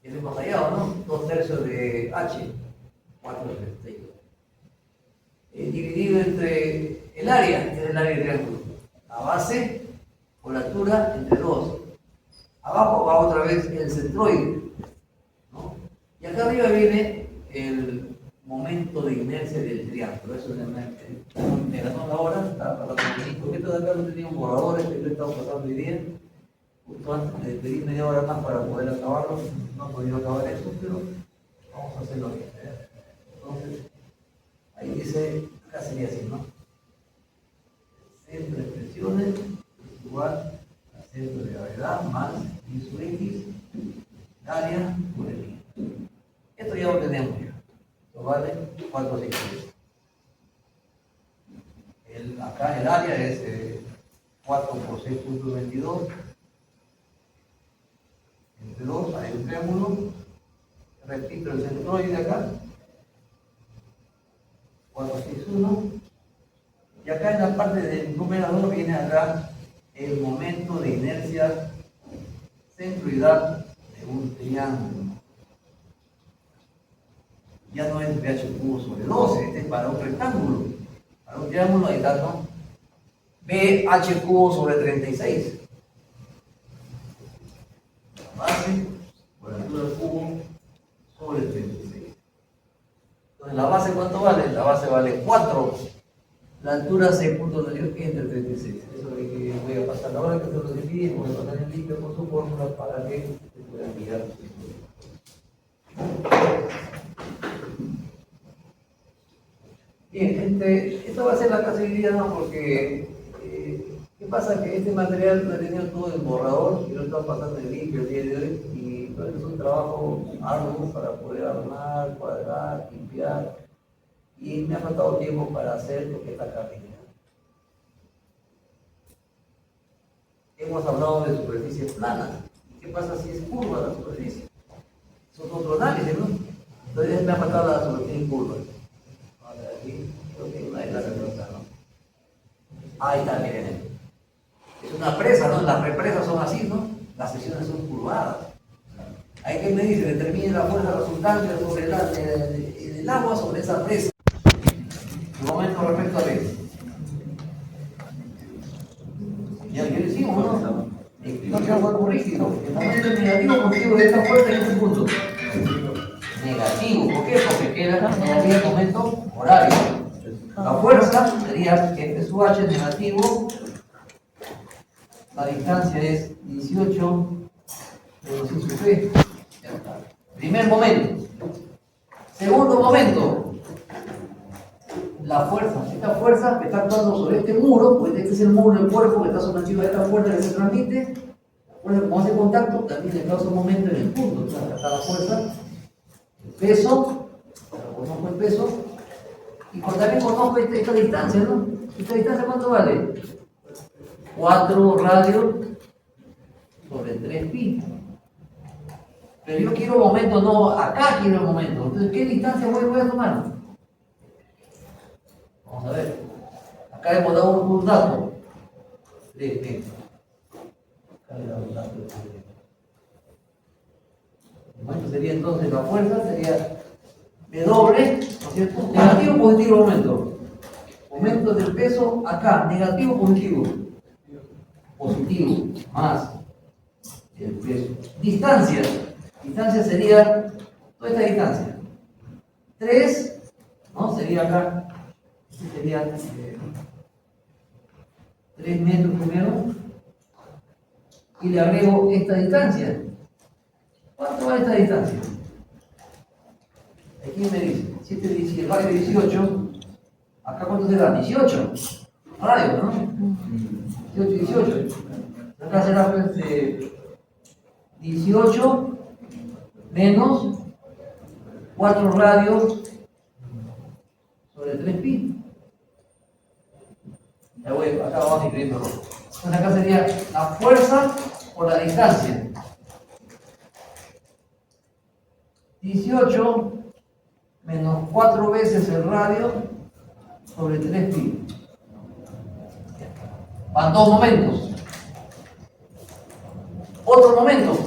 ya lo hemos hallado, ¿no? 2/3 de H, 4/6. Dividido entre el área, que es el área del triángulo, la base por la altura entre 2. Abajo va otra vez el centroide, ¿no? Y acá arriba viene el momento de inercia del triángulo. Eso es me ganó la hora, estaba pasando un poquito de acá, no tenía un borrador, lo he estado pasando hoy día. Justo antes de pedir media hora más para poder acabarlo, no he podido acabar eso, pero vamos a hacerlo bien. Entonces, ahí dice, acá sería así, ¿no? El centro de presiones es igual al centro de gravedad más I sub X, área por el I. Esto ya lo tenemos ya. Esto vale 4/6. Acá el área es 4 por 6.22. Entre 2 hay un triángulo. Repito el centroide acá. 461. Y acá en la parte del numerador viene acá el momento de inercia centroidal de un triángulo. Ya no es BH cubo sobre 12, este es para un rectángulo. Para un triángulo ahí está, ¿no? BH cubo sobre 36. La base por la altura del cubo sobre 36. Entonces, ¿la base cuánto vale? La base vale 4. La altura 6.98 entre 36. Eso es lo que voy a pasar ahora que se lo divide, voy a pasar el link con su fórmula para que se pueda mirar. Bien, esto va a ser la clase hoy día, ¿no? Porque ¿qué pasa? Que este material lo he tenido todo en borrador y lo estaba pasando en limpio el día de hoy, y entonces es un trabajo arduo para poder armar, cuadrar, limpiar, y me ha faltado tiempo para hacer lo que está acá arriba. Hemos hablado de superficies planas. ¿Qué pasa si es curva la superficie? Eso es otro análisis, ¿no? Entonces me ha faltado la superficie curva. Aquí creo que una de las respuestas, ¿no? Ahí está, miren. Es una presa, ¿no? Las represas son así, ¿no? Las secciones son curvadas. Ahí que me dice, determine la fuerza resultante sobre el agua sobre esa presa. Un momento respecto a eso. Ya que decimos, ¿no? No sea un cuerpo rígido. El momento negativo contigo de esta fuerza en este punto. Negativo, ¿por qué? Porque queda negativo el momento horario. La fuerza sería que este su H negativo, la distancia es 18 menos I sub P. Primer momento. Segundo momento, la fuerza. Esta fuerza que está actuando sobre este muro, pues este es el muro del cuerpo que está sometido a esta fuerza que se transmite. La fuerza, como hace contacto, también le causa un momento en el punto. Entonces, acá está la fuerza. Peso, conozco el peso, y también conozco esta distancia, ¿no? ¿Esta distancia cuánto vale? 4 radios sobre 3 pi. Pero yo quiero momento, no, acá quiero el momento. Entonces, ¿qué distancia voy a tomar? Vamos a ver. Acá hemos dado un dato. 3 metros. Acá le dado un dato de 3 metros. El momento sería entonces la fuerza, sería de doble, ¿no es cierto? Negativo, positivo, aumento. Aumento del peso acá, negativo, positivo. Positivo, más el peso. Distancia. Distancia sería toda esta distancia. 3, ¿no? Sería acá. Sería 3 metros primero. Y le agrego esta distancia. ¿Cuánto va esta distancia? Aquí me dice, 7, 17, radio 18. ¿Acá cuánto será? 18. Radio, ¿no? 18, 18. Acá será pues, 18 menos 4 radios sobre 3 pi. Ya voy, acá vamos a escribir mejor. Entonces acá sería la fuerza por la distancia. 18 menos 4 veces el radio sobre 3 pi. Van 2 momentos. Otro momento.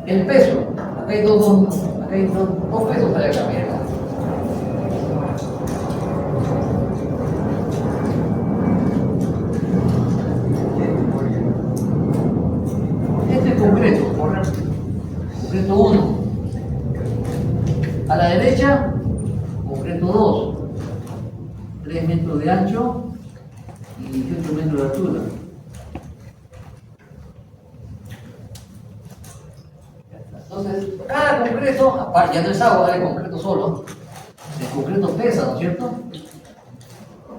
El peso. Acá hay dos pesos para acá. Mira. Este es concreto, correcto. Concreto 1. A la derecha, concreto 2. 3 metros de ancho y 18 metros de altura. Entonces, cada concreto, aparte ya no es agua, es concreto solo. El concreto pesa, ¿no es cierto?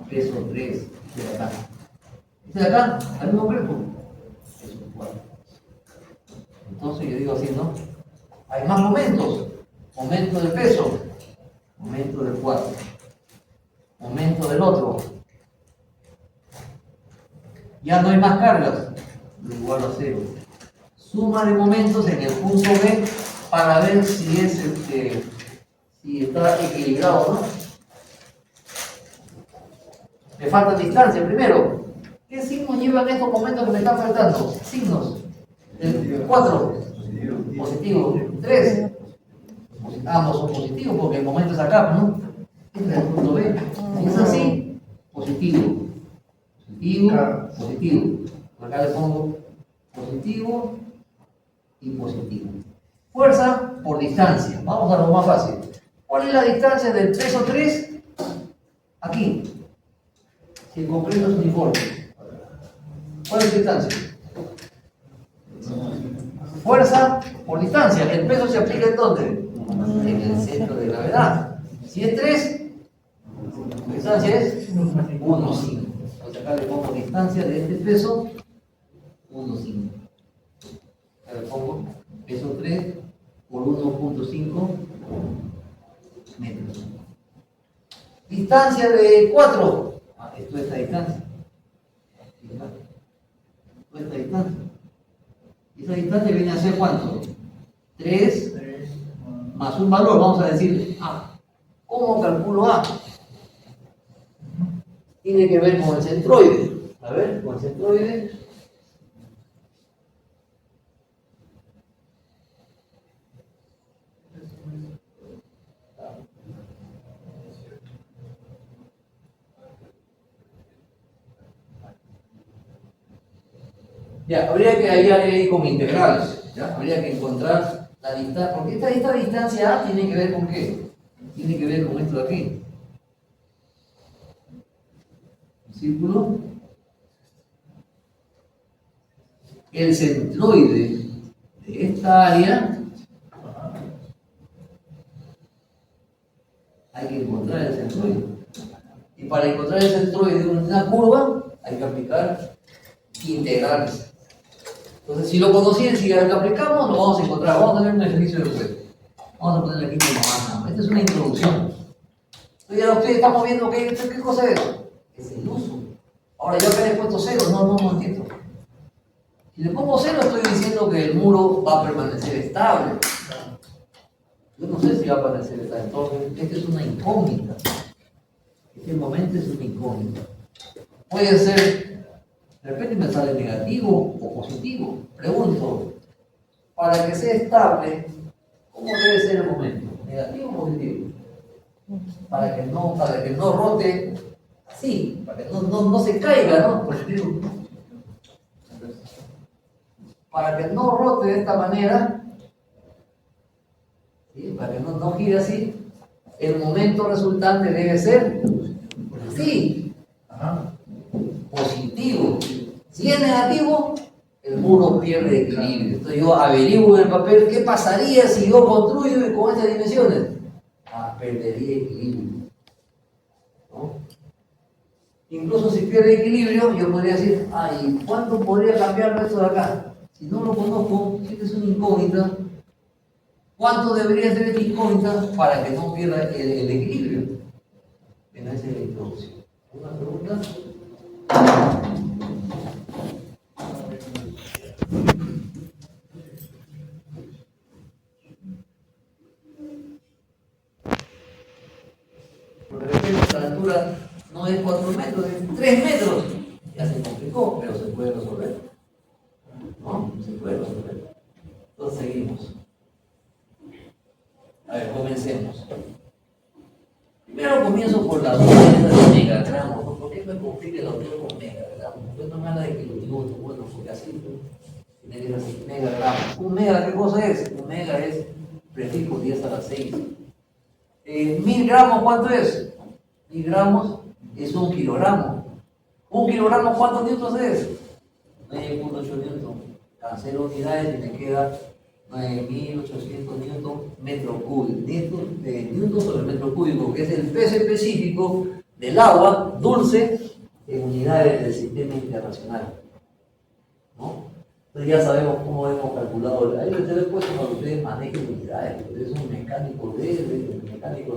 Peso 3, de acá. Este de acá, hay un concreto. Peso 4. Entonces yo digo así, ¿no? Hay más momentos. Momento del peso, momento del 4, momento del otro. Ya no hay más cargas, lo igual a 0. Suma de momentos en el punto B para ver si es si está equilibrado o no. Me falta distancia primero. ¿Qué signos llevan estos momentos que me están faltando? Signos. 4, positivo. 3, ambos son positivos porque el momento es acá, ¿no? Este es el punto B. Si es así, positivo. Positivo, positivo. Acá le pongo positivo y positivo. Fuerza por distancia. Vamos a lo más fácil. ¿Cuál es la distancia del peso 3? Aquí. Si el concreto es uniforme. ¿Cuál es la distancia? Fuerza por distancia. El peso se aplica en dónde? En el centro de gravedad. Si es 3, la distancia es 1,5. Entonces acá le pongo distancia de este peso 1,5. Acá le pongo peso 3 por 1,5 metros. Distancia de 4. Esto es esta distancia. Esto es esta distancia. ¿Y esa distancia viene a ser cuánto? 3 más un valor, vamos a decir A. ¿Cómo calculo A? Tiene que ver con el centroide. A ver, con el centroide. Ya, habría que ir como integrales, ¿ya? Habría que encontrar la distancia, porque esta distancia A tiene que ver con qué? Tiene que ver con esto de aquí. El círculo. El centroide de esta área, hay que encontrar el centroide. Y para encontrar el centroide de una curva, hay que aplicar integrales. Entonces, si lo conocían, si lo aplicamos, lo vamos a encontrar. Vamos a tener un ejercicio después. Vamos a ponerle aquí como más. Esta es una introducción. Entonces, ya ustedes estamos viendo qué cosa es. Es el uso. Ahora, yo acá le he puesto 0, no entiendo. Si le pongo 0, estoy diciendo que el muro va a permanecer estable. Yo no sé si va a permanecer estable. Entonces, esta es una incógnita. Este momento es una incógnita. Puede ser, de repente me sale negativo o positivo. Pregunto, para que sea estable, ¿cómo debe ser el momento? ¿Negativo o positivo? Para que no rote así, para que no se caiga, ¿no? Positivo. Para que no rote de esta manera, ¿sí? Para que no gire así, el momento resultante debe ser así, positivo. Si es negativo, el muro pierde equilibrio. Entonces yo averiguo en el papel qué pasaría si yo construyo con estas dimensiones. Perdería equilibrio, ¿no? Incluso si pierde equilibrio, yo podría decir, ay, ¿cuánto podría cambiar esto de acá? Si no lo conozco, si esta es una incógnita, ¿cuánto debería ser esta incógnita para que no pierda el equilibrio? Esa es la introducción. ¿Una pregunta? Porque de repente la altura no es 4 metros, es 3 metros. Ya se complicó, pero se puede resolver. ¿No? Se puede resolver. Entonces seguimos. A ver, comencemos. Primero comienzo por la unidad de megagramos, ¿no? ¿Por qué me complica la unidad con megagramos? Pues no me habla de kilonewton, bueno, porque así tiene que ser megagramos. ¿Un mega qué cosa es? Un mega es prefijo 10 a la 6. 1000 gramos, ¿cuánto es? 1000 gramos es 1 kilogramo. 1 kilogramo, ¿cuántos newtons es? 9.8 newtons. Cancelo unidades y me queda 9.800 newton metro cúbico. Newton sobre metro cúbico, que es el peso específico del agua dulce en unidades del sistema internacional, ¿no? Entonces ya sabemos cómo hemos calculado. Ahí les he puesto para que ustedes manejen unidades. Ustedes son mecánicos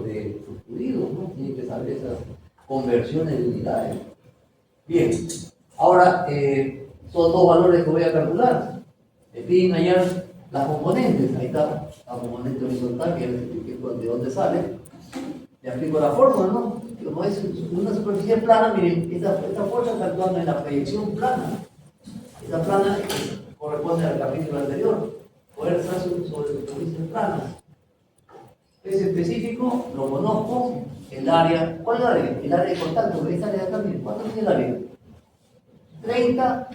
de fluidos, ¿no? Tienen que saber esas conversiones de unidades. Bien, ahora son dos valores que voy a calcular. Me piden hallar las componentes. Ahí está la componente horizontal, que es de dónde sale. Le aplico la fórmula, ¿no? Como es una superficie plana, miren, esta fuerza está actuando en la proyección plana. Esta plana corresponde al capítulo anterior. Fuerzas sobre superficies planas. Es específico, lo conozco. El área, ¿cuál es el área? El área de contacto, porque esta área también. ¿Cuánto tiene el área? 30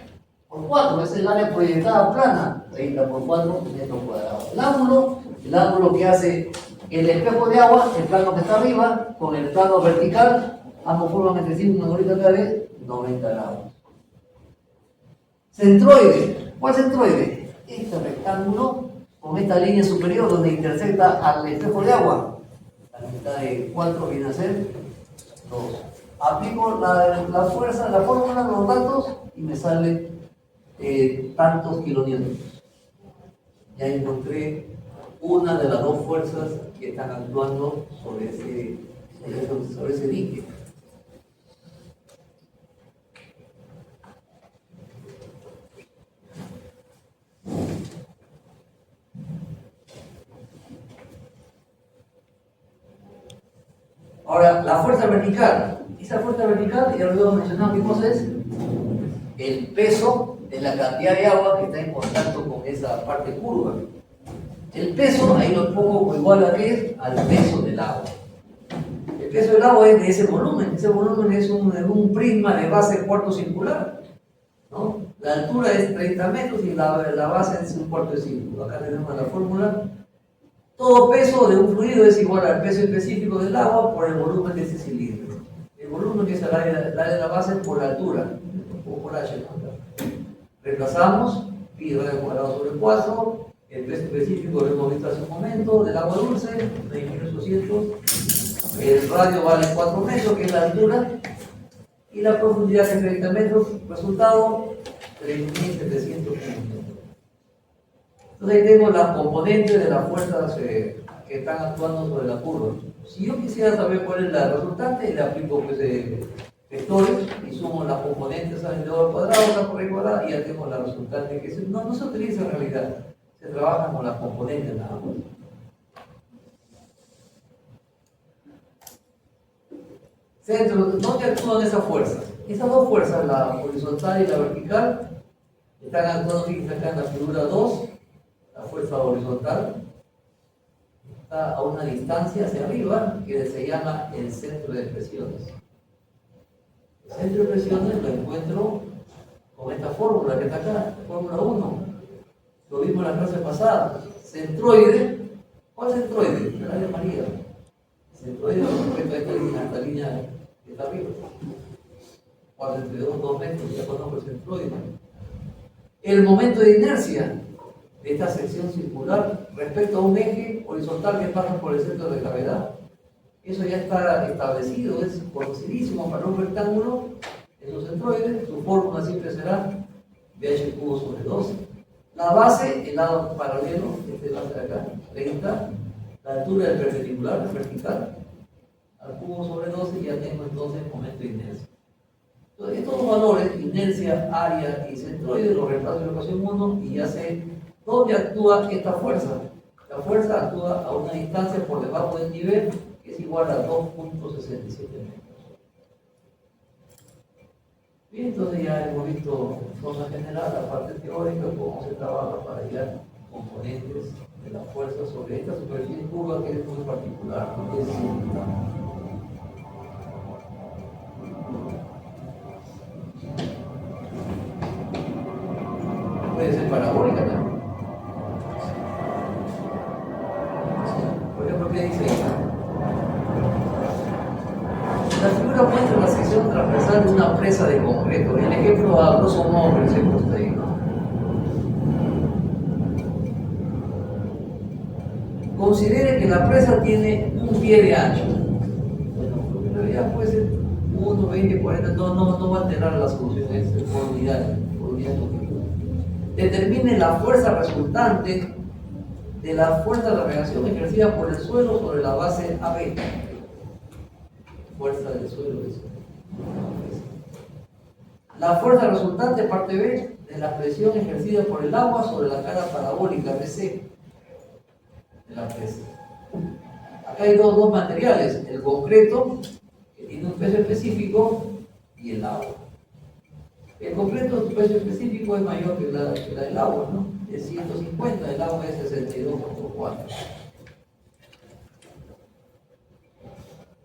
por 4, es el área proyectada plana. 30 por 4 metros cuadrados. El ángulo que hace el espejo de agua, el plano que está arriba, con el plano vertical, ambos forman entre sí una gorita que es 90 grados. Centroide, ¿cuál centroide? Este rectángulo con esta línea superior donde intersecta al espejo de agua. La mitad de 4 viene a ser 2. Aplico la fuerza, la fórmula, los datos y me sale tantos kilonewtons. Ya encontré una de las dos fuerzas que están actuando sobre ese dique. Ahora, la fuerza vertical. Esa fuerza vertical, ya lo hemos mencionado, ¿qué cosa es? El peso de la cantidad de agua que está en contacto con esa parte curva. El peso, ahí lo pongo igual a qué es, al peso del agua. El peso del agua es de ese volumen es un prisma de base cuarto circular, ¿no? La altura es 30 metros y la base es un cuarto de círculo. Acá tenemos la fórmula. Todo peso de un fluido es igual al peso específico del agua por el volumen de ese cilindro. El volumen que es el área de la base por la altura, o por H. Reemplazamos pi al cuadrado sobre 4. El peso específico lo hemos visto hace un momento, del agua dulce, 9.800. El radio vale 4 metros, que es la altura. Y la profundidad es 30 metros. Resultado, 3.700 kilómetros. Entonces ahí tengo las componentes de las fuerzas que están actuando sobre la curva. Si yo quisiera saber cuál es la resultante, le aplico pues, vectores y sumo las componentes al elevado al cuadrado, la por ahí cuadrada y ya tengo la resultante que no se utiliza en realidad, se trabaja con las componentes nada más. Centro, ¿dónde actúan esas fuerzas? Esas dos fuerzas, la horizontal y la vertical, están actuando, fíjense acá en la figura 2, la fuerza horizontal está a una distancia hacia arriba que se llama el centro de presiones. El centro de presiones lo encuentro con esta fórmula que está acá, la fórmula 1. Lo vimos en la clase pasada. Centroide, ¿cuál centroide? El área María. Centroide respecto a esta línea que está arriba. 4 entre 2, 2 metros, ya conozco el centroide. El momento de inercia de esta sección circular respecto a un eje horizontal que pasa por el centro de gravedad. Eso ya está establecido, es conocidísimo para un rectángulo, esos centroides, su fórmula siempre será BH cubo sobre 12. La base, el lado paralelo, este base de acá, 30, la altura del perpendicular, vertical, al cubo sobre 12, ya tengo entonces el momento de inercia. Entonces, estos valores, inercia, área y centroide, los reemplazo en la ecuación 1 y ya sé dónde actúa esta fuerza. La fuerza actúa a una distancia por debajo del nivel que es igual a 2.67 metros. Bien, entonces ya hemos visto en forma general la parte teórica, cómo se trabaja para hallar componentes de la fuerza sobre esta superficie curva que es muy particular, ¿no? Es puede ser parabólica también. Por ejemplo, ¿qué dice ahí? La figura muestra la sección transversal de una presa de concreto. El ejemplo a grosso modo que les he puesto ahí, ¿no? Considere que la presa tiene un pie de ancho. Bueno, en realidad puede ser 1, 20, 40, no va a alterar la solución, es por unidad longitud. Determine la fuerza resultante de la fuerza de la reacción ejercida por el suelo sobre la base AB. Fuerza del suelo es la fuerza resultante, parte B, de la presión ejercida por el agua sobre la cara parabólica BC de la presa. Acá hay dos materiales, el concreto, que tiene un peso específico, y el agua. El concreto, su peso específico es mayor que la del agua, ¿no? Es 150, el agua es 62.4.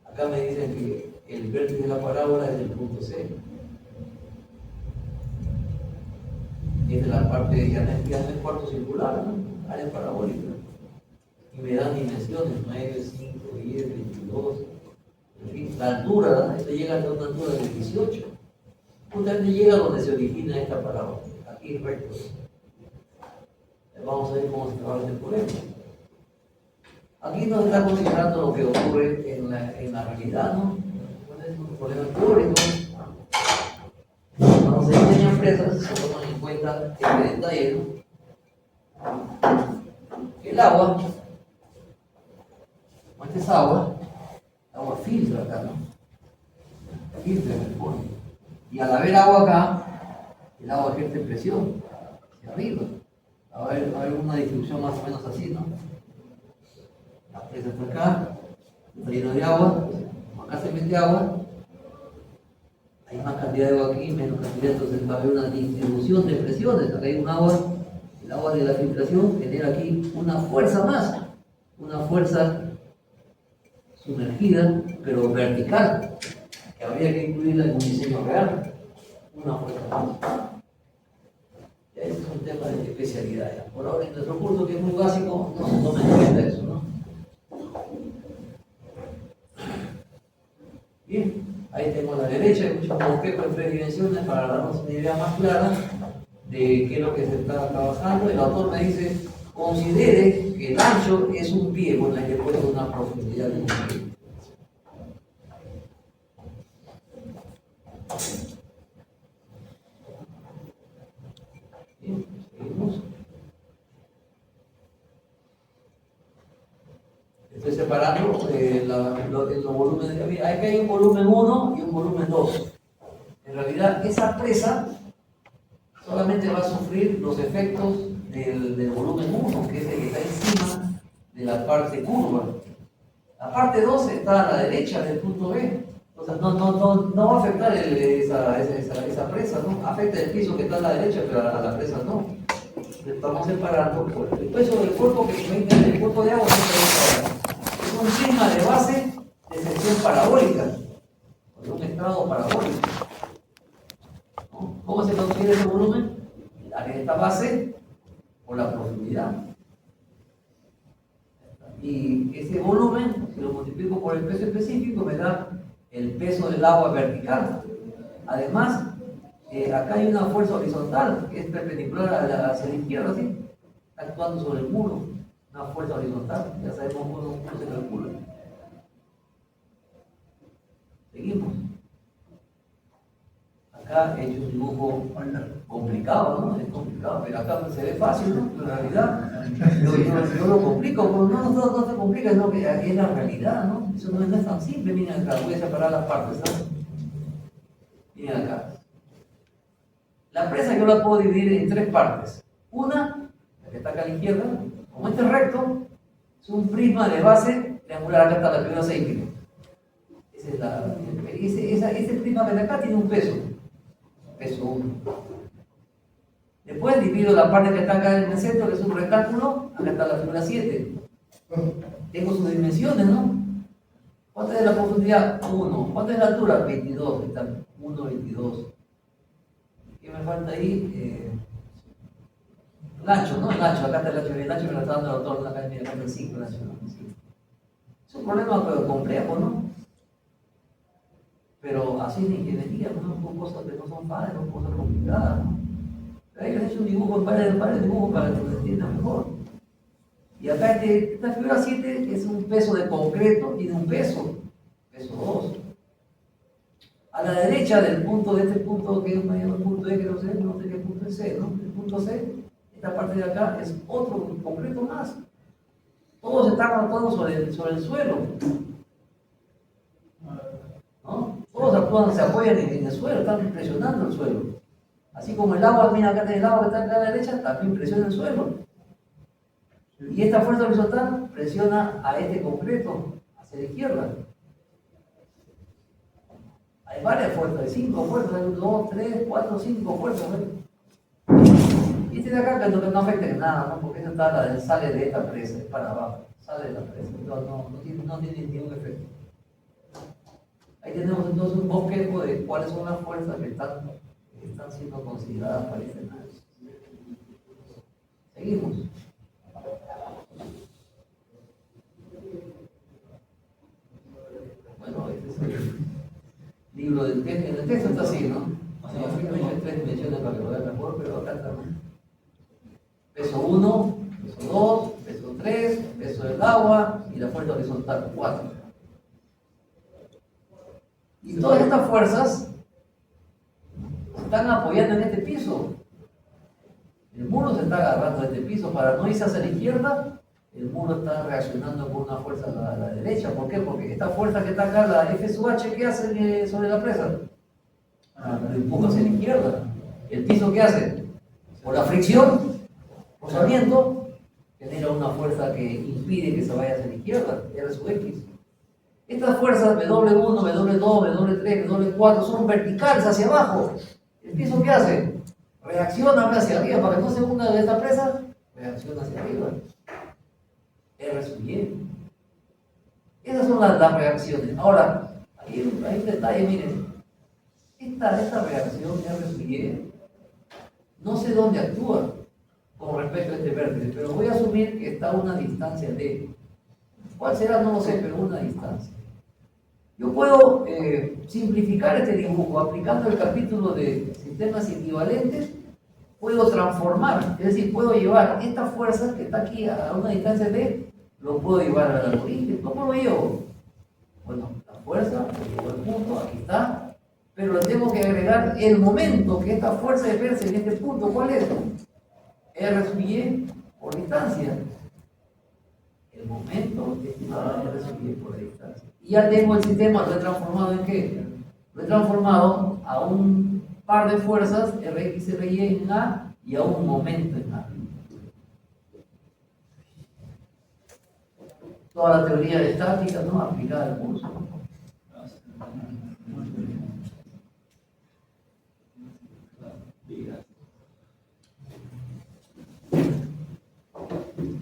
Acá me dicen que el vértice de la parábola es el punto C. Es de la parte, ya no es cuarto circular, ¿no? Área parabólica. Y me dan dimensiones, 9, 5, 10, 22. En fin, la altura, ¿no? Esto llega a una altura de 18. Justamente llega donde se origina esta parábola. Aquí recto. Vamos a ver cómo se trabaja este problema. Aquí nos está considerando lo que ocurre en la realidad, ¿no? Es un problema teórico. Cuando se diseñan presas, se toman en cuenta este detalle, ¿no? El agua, como esta es agua, el agua filtra acá, ¿no? Filtra en el fondo. Y al haber agua acá, el agua ejerce presión hacia arriba. Va a haber una distribución más o menos así, ¿no? La presa está acá, está lleno de agua, acá se mete agua, hay más cantidad de agua aquí, menos cantidad, entonces va a haber una distribución de presiones. Acá hay un agua, el agua de la filtración genera aquí una fuerza más, una fuerza sumergida, pero vertical, que habría que incluirla en un diseño real, una fuerza más. Ya ese es un tema de especialidad. Ya. Por ahora en nuestro curso, que es muy básico, no se toma en cuenta eso, ¿no? Bien, ahí tengo a la derecha, hay muchos bosquejos en 3 dimensiones para darnos una idea más clara de qué es lo que se está trabajando. El autor me dice, considere que el ancho es un pie, bueno, hay que poner una profundidad de un pie. Bien, seguimos. Estoy separando los volúmenes. Mira, aquí hay un volumen 1 y un volumen 2. En realidad, esa presa solamente va a sufrir los efectos del volumen 1, que es el que está encima de la parte curva. La parte 2 está a la derecha del punto B. Entonces no va a afectar esa presa, ¿no? Afecta el piso que está a la derecha, pero a la presa no. Estamos separando por el peso del cuerpo que el cuerpo de agua es un prisma de base de sección parabólica, o un estrado parabólico. ¿No? ¿Cómo se considera ese volumen? Esta base por la profundidad. Y ese volumen, si lo multiplico por el peso específico, me da el peso del agua vertical. Además, acá hay una fuerza horizontal que es perpendicular hacia la izquierda, ¿sí? Está actuando sobre el muro, una fuerza horizontal. Ya sabemos cómo se calcula. Seguimos. Acá he hecho un dibujo complicado, ¿no? Es complicado, pero acá se ve fácil, ¿no? En realidad, yo lo complico, pero no se complica, no, que es la realidad, ¿no? Eso no es tan simple. Miren acá, voy a separar las partes, ¿no? Miren acá. La presa yo la puedo dividir en 3 partes. Una, la que está acá a la izquierda, como este es recto, es un prisma de base triangular. Acá está la primera aceite. Ese prisma que está acá tiene un peso 1. Después divido la parte que está acá en el centro, que es un rectángulo. Acá está la figura 7. Tengo sus dimensiones, ¿no? ¿Cuánta es la profundidad? 1. ¿Cuánta es la altura? 22. Está 1, 22. ¿Qué me falta ahí? El ancho, ¿no? El ancho, acá está el ancho me lo está dando el autor, acá está el 5, el ancho, ¿no? Es un problema complejo, ¿no? Pero así es la ingeniería, ¿no? Son cosas que no son fáciles, son cosas complicadas, ¿no? Pero hay que hacer un dibujo, varios dibujos para que lo entiendan mejor. Y acá esta figura 7 es un peso de concreto, tiene un peso 2. A la derecha del punto de este punto, que es mayor punto E, que no sé qué punto es C, ¿no? El punto C, esta parte de acá es otro concreto más. Todos están anotados sobre el suelo, ¿no? Todos actúan, se apoyan en el suelo, están presionando el suelo. Así como el agua, mira acá el agua que está acá a la derecha, también presiona el suelo. Y esta fuerza horizontal presiona a este concreto hacia la izquierda. Hay varias fuerzas, hay 5 fuerzas, hay 2, 3, 4, 5 fuerzas. Y este de acá que no afecta en nada, ¿no? Porque esta sale de esta presa, es para abajo, sale de la presa, no tiene ningún efecto. Ahí tenemos entonces un bosquejo de cuáles son las fuerzas que están siendo consideradas para este análisis. Seguimos. Bueno, este es el libro del texto. En el texto está así, ¿no? Hay 3 dimensiones para que lo vean mejor, pero acá está. Peso 1, peso 2, peso 3, peso del agua y la fuerza horizontal 4. Y todas estas fuerzas se están apoyando en este piso. El muro se está agarrando a este piso para no irse hacia la izquierda. El muro está reaccionando con una fuerza a la derecha. ¿Por qué? Porque esta fuerza que está acá, la F sub H, ¿qué hace sobre la presa? Lo empuja hacia la izquierda. ¿El piso qué hace? Por la fricción, rozamiento, genera una fuerza que impide que se vaya hacia la izquierda, R sub X. Estas fuerzas W1, W2, W3, W4 son verticales hacia abajo. ¿El piso qué hace? Reacciona hacia arriba. Para que no se hunda de esta presa, reacciona hacia arriba. R sub Y. Esas son las reacciones. Ahora, hay un detalle, miren. Esta reacción R sub Y, no sé dónde actúa con respecto a este vértice, pero voy a asumir que está a una distancia D. ¿Cuál será? No lo sé, pero una distancia. Yo puedo simplificar este dibujo aplicando el capítulo de sistemas equivalentes. Puedo transformar, es decir, puedo llevar esta fuerza que está aquí a una distancia D, lo puedo llevar al origen. ¿Cómo lo llevo? Bueno, la fuerza, lo llevo al punto, aquí está, pero le tengo que agregar el momento que esta fuerza ejerce en este punto. ¿Cuál es? R sub Y por distancia. el momento es igual a R sub Y por la distancia. Y ya tengo el sistema, lo he transformado en qué? Lo he transformado a un par de fuerzas, Rx, Ry en A, y a un momento en A. Toda la teoría de estática, ¿no? Aplicada al curso.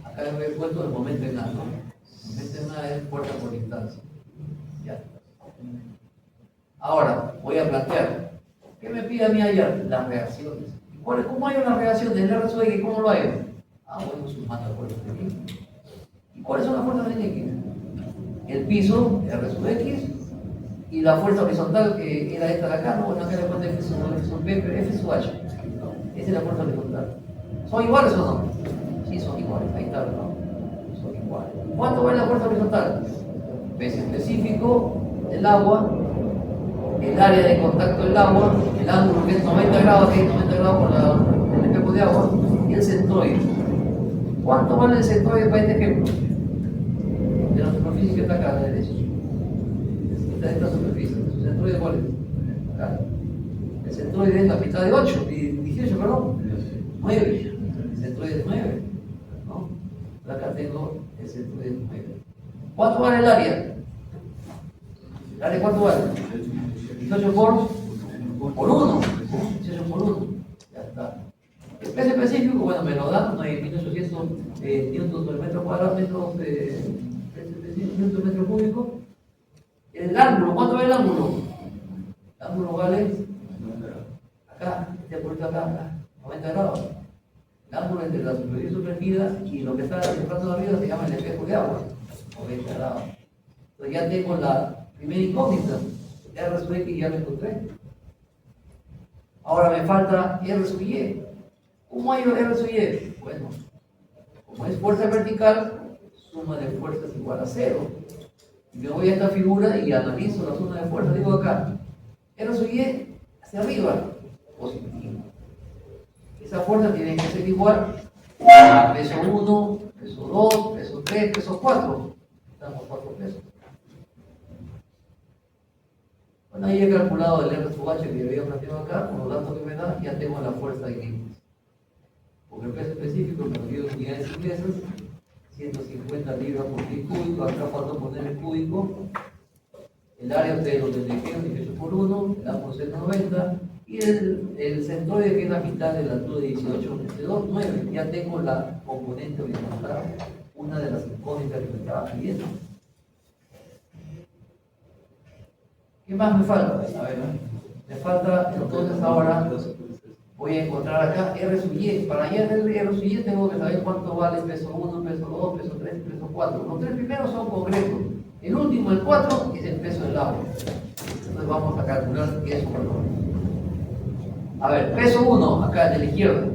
Acá he puesto el momento en A, ¿no? El momento en A es fuerza por distancia. Ya. Ahora, voy a plantear. ¿Qué me pide a mí hallar? Las reacciones. ¿Cómo hay una reacción del R sub X? ¿Cómo lo hallo? Bueno, sumando fuerzas de X. ¿Y cuáles son las fuerzas de X? El piso, R sub X, y la fuerza horizontal, que era esta de acá, ¿no? Bueno, acá le pone F sub P, pero F sub H. Esa es la fuerza horizontal. ¿Son iguales o no? Sí, son iguales. Ahí está, ¿no? Son iguales. ¿Cuánto vale la fuerza horizontal? Peso específico del agua, el área de contacto del agua, el ángulo que es 90 grados, que es 90 grados con el espejo de agua, y el centroide. ¿Cuánto vale el centroide para este ejemplo? De la superficie que está acá a la derecha. Esta superficie, ¿su centroide cuál es? Acá. El centroide es la mitad de 8, 18, perdón. 9. El centroide es 9. ¿No? Acá tengo el centroide 9. ¿Cuánto vale el área? ¿El área cuánto vale? 18 por 1. 18 por 1. Ya está. El peso específico, bueno, me lo dan 9.800 newtons por metro cuadrado, newton metro cúbico. El ángulo, ¿cuánto vale el ángulo? El ángulo vale acá, este puerto acá, 90 grados. El ángulo entre la superficie sumergida y lo que está en el plato de arriba se llama el espejo de agua, 90 grados. Entonces ya tengo la primera incógnita, R sub X ya lo encontré. Ahora me falta R sub Y. ¿Cómo hay R sub Y? Bueno, como es fuerza vertical, suma de fuerzas igual a 0. Y me voy a esta figura y analizo la suma de fuerzas. Digo acá, R sub Y hacia arriba, positivo. Esa fuerza tiene que ser igual a peso 1, peso 2, peso 3, peso 4. Estamos 4 pesos. Bueno, ahí he calculado el R sub H que había planteado acá, con los datos que me da, ya tengo la fuerza de límites. Porque el peso específico me lo dio en unidades inglesas, 150 libras por pie cúbico, acá falta poner el cúbico. El área ustedes lo dijeron, 18 por 1, el ángulo es 90, y el centroide que es la mitad de la altura de 18 entre 2, 9. Ya tengo la componente horizontal, una de las incógnitas que me estaba pidiendo. ¿Qué más me falta? A ver, me falta, entonces ahora voy a encontrar acá R sub Y. Para hallar el R sub Y tengo que saber cuánto vale peso 1, peso 2, peso 3, peso 4. Los tres primeros son concretos. El último, el 4, es el peso del agua. Entonces vamos a calcular qué es un valor. A ver, peso 1, acá de la izquierda,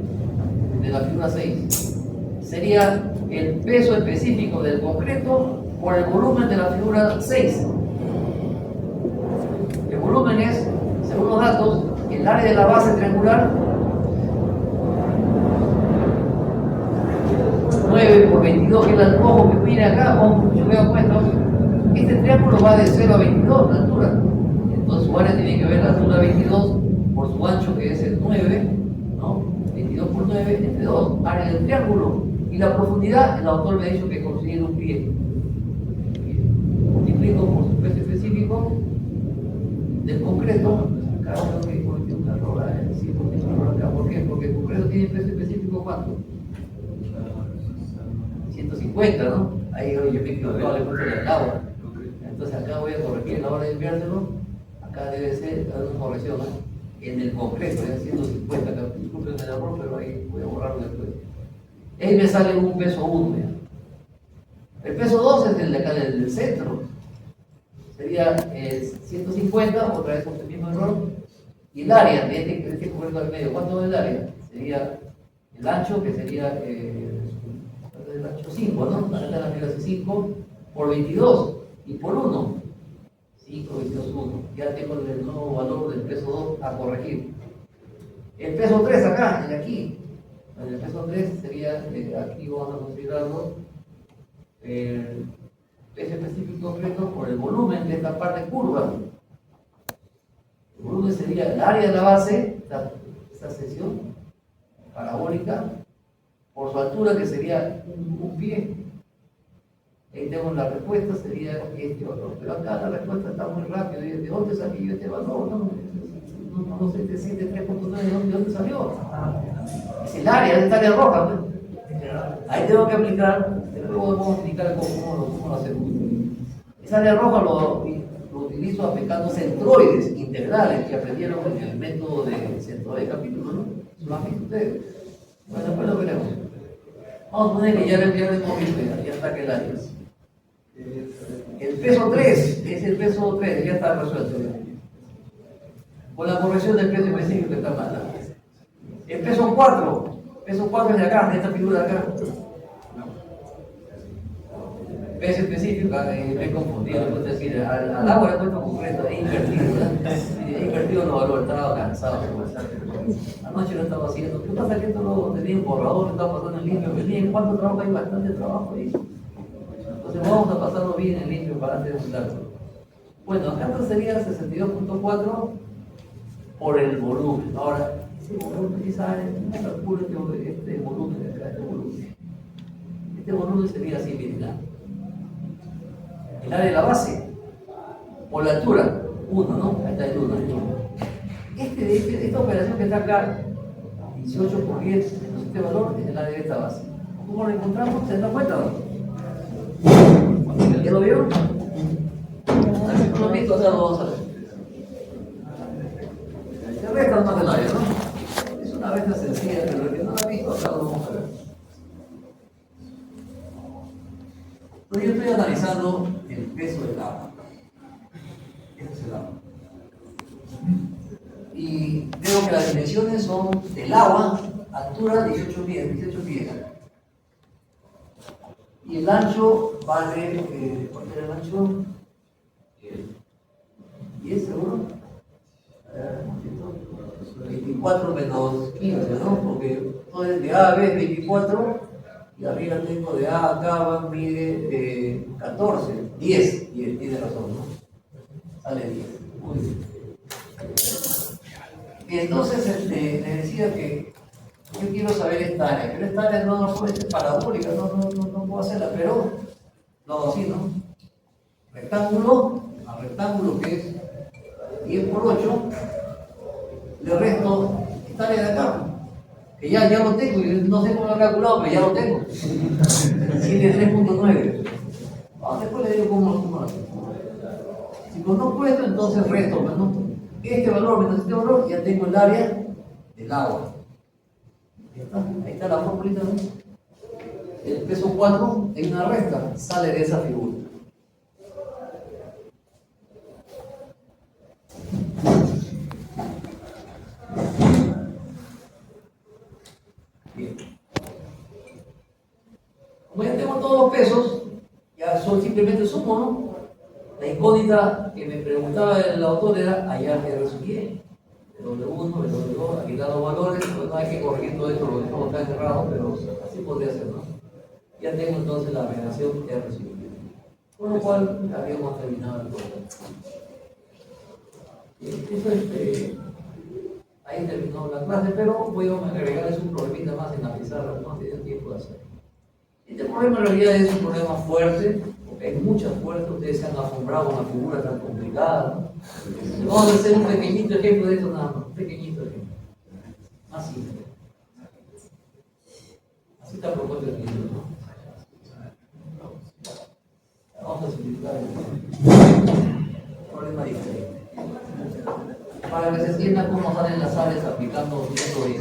de la figura 6, sería el peso específico del concreto por el volumen de la figura 6. El volumen es, según los datos, el área de la base triangular 9 por 22, que es el ojo que viene acá, ojo, yo veo puesto. Este triángulo va de 0 a 22 la altura. Entonces su área tiene que ver la altura 22 por su ancho, que es el 9, ¿no? 22 por 9 entre 2, área del triángulo. Y la profundidad, el autor me ha dicho que considera un pie. Multiplico por su peso específico del concreto. Acá creo que cometí un error, sí, porque un error acá. ¿Por qué? Porque el concreto tiene peso específico ¿cuánto? 150, ¿no? Ahí yo me equivoco, le puse el agua. Entonces acá voy a corregir la hora de enviárselo. Acá debe ser una corrección, ¿no? En el concreto, ya 150. Acá, disculpen el error, pero ahí voy a borrarlo después. Ahí me sale un peso 1. ¿Ya? El peso 2 es el de acá del centro. Sería 150, otra vez con el mismo error. Y el área de este concreto al medio, ¿cuánto es el área? Sería el ancho, que sería el ancho 5, ¿no? Acá está la figura 5 por 22 y por 1. 5, 22, 1. Ya tengo el nuevo valor del peso 2 a corregir. El peso 3 acá, el de aquí. El peso 3 sería, aquí vamos a considerarlo el peso específico concreto por el volumen de esta parte curva. El volumen sería el área de la base, esta sección parabólica, por su altura, que sería un pie. Ahí tenemos la respuesta, sería este valor. Pero acá la respuesta está muy rápida. ¿De dónde salió este valor? No sé, 3.9, ¿de dónde salió? Es el área, esta área roja. ¿No? Ahí tengo que aplicar, luego vamos a explicar cómo lo hacemos. Esa área roja lo utilizo aplicando centroides integrales que aprendieron en el método de centroide de capítulo, ¿no? ¿Lo han visto ustedes? Bueno, después lo veremos. Vamos a poner que ya le hemos visto, ya está aquel área. El peso 3, es el peso 3, ya está resuelto. Con la corrección del peso específico que está mal. El peso 4 es de acá, de esta figura de acá. Peso específico, me he confundido, es decir, al agua le he puesto concreto, he invertido los valores, estaba cansado. Anoche lo estaba haciendo. ¿Qué pasa? Que esto lo tenía un borrador, estaba pasando en limpio, venía, ¿cuánto trabajo? Hay bastante trabajo ahí. Entonces vamos a pasarlo bien en limpio para antes de juntarlo. Bueno, acá esto sería 62.4 por el volumen. Ahora, ese volumen, esa área, calculo este volumen de acá, este volumen. Este volumen sería así, miren, ¿no? El área de la base, por la altura, 1, ¿no? Ahí está el 1. Esta operación que está acá, 18 por 10, entonces este valor es el área de esta base. ¿Cómo lo encontramos? ¿Se dan cuenta? ¿Ya lo vieron? Así como lo he visto, o sea, lo vamos a ver. Se resta más del área, ¿no? Es una resta sencilla, pero el que no la ha visto, acá lo vamos a ver. Entonces yo estoy analizando el peso del agua. Este es el agua. Y veo que las dimensiones son del agua, altura 18 pies. Y el ancho vale, ¿cuál era el ancho? 10, seguro. 24 menos 15, ¿no? Porque todo es de A a B es 24, y arriba tengo de A a acá, mide 14, 10, tiene razón, ¿no? Sale 10. Muy bien. Y entonces le decía que yo quiero saber esta área, pero esta área no puede ser parabólica, no puedo hacerla, pero lo hago así, ¿no? Rectángulo a rectángulo, que es 10 por 8, le resto esta área de acá, que ya lo tengo, y no sé cómo lo he calculado, pero ya lo tengo. Tiene 3.9. Después le digo cómo lo hacemos. Si conozco esto, entonces resto, ¿no? Este valor menos este valor, ya tengo el área del agua. Ahí está la formulita, ¿no? El peso 4 en una resta sale de esa figura. Bien. Como ya tengo todos los pesos, ya son simplemente sumo, ¿no? La incógnita que me preguntaba el autor era hallar R sub W1, W2, aquí están los valores, pues no hay que corregir todo esto porque todo está encerrado, pero así podría ser, ¿no? Ya tengo entonces la relación R sub Y. Con lo cual habíamos terminado el problema. Eso ahí terminó la clase, pero voy a agregarles un problemita más en la pizarra, no tenía tiempo de hacer. Este problema en realidad es un problema fuerte, porque hay muchas fuerzas, ustedes se han asombrado con una figura tan complicada, ¿no? Vamos a hacer un pequeñito ejemplo de esto nada más, un pequeñito ejemplo. Más simple. Así está propuesto el libro, ¿no? Vamos a simplificar el problema diferente. Para que se entienda cómo salen las áreas aplicando método de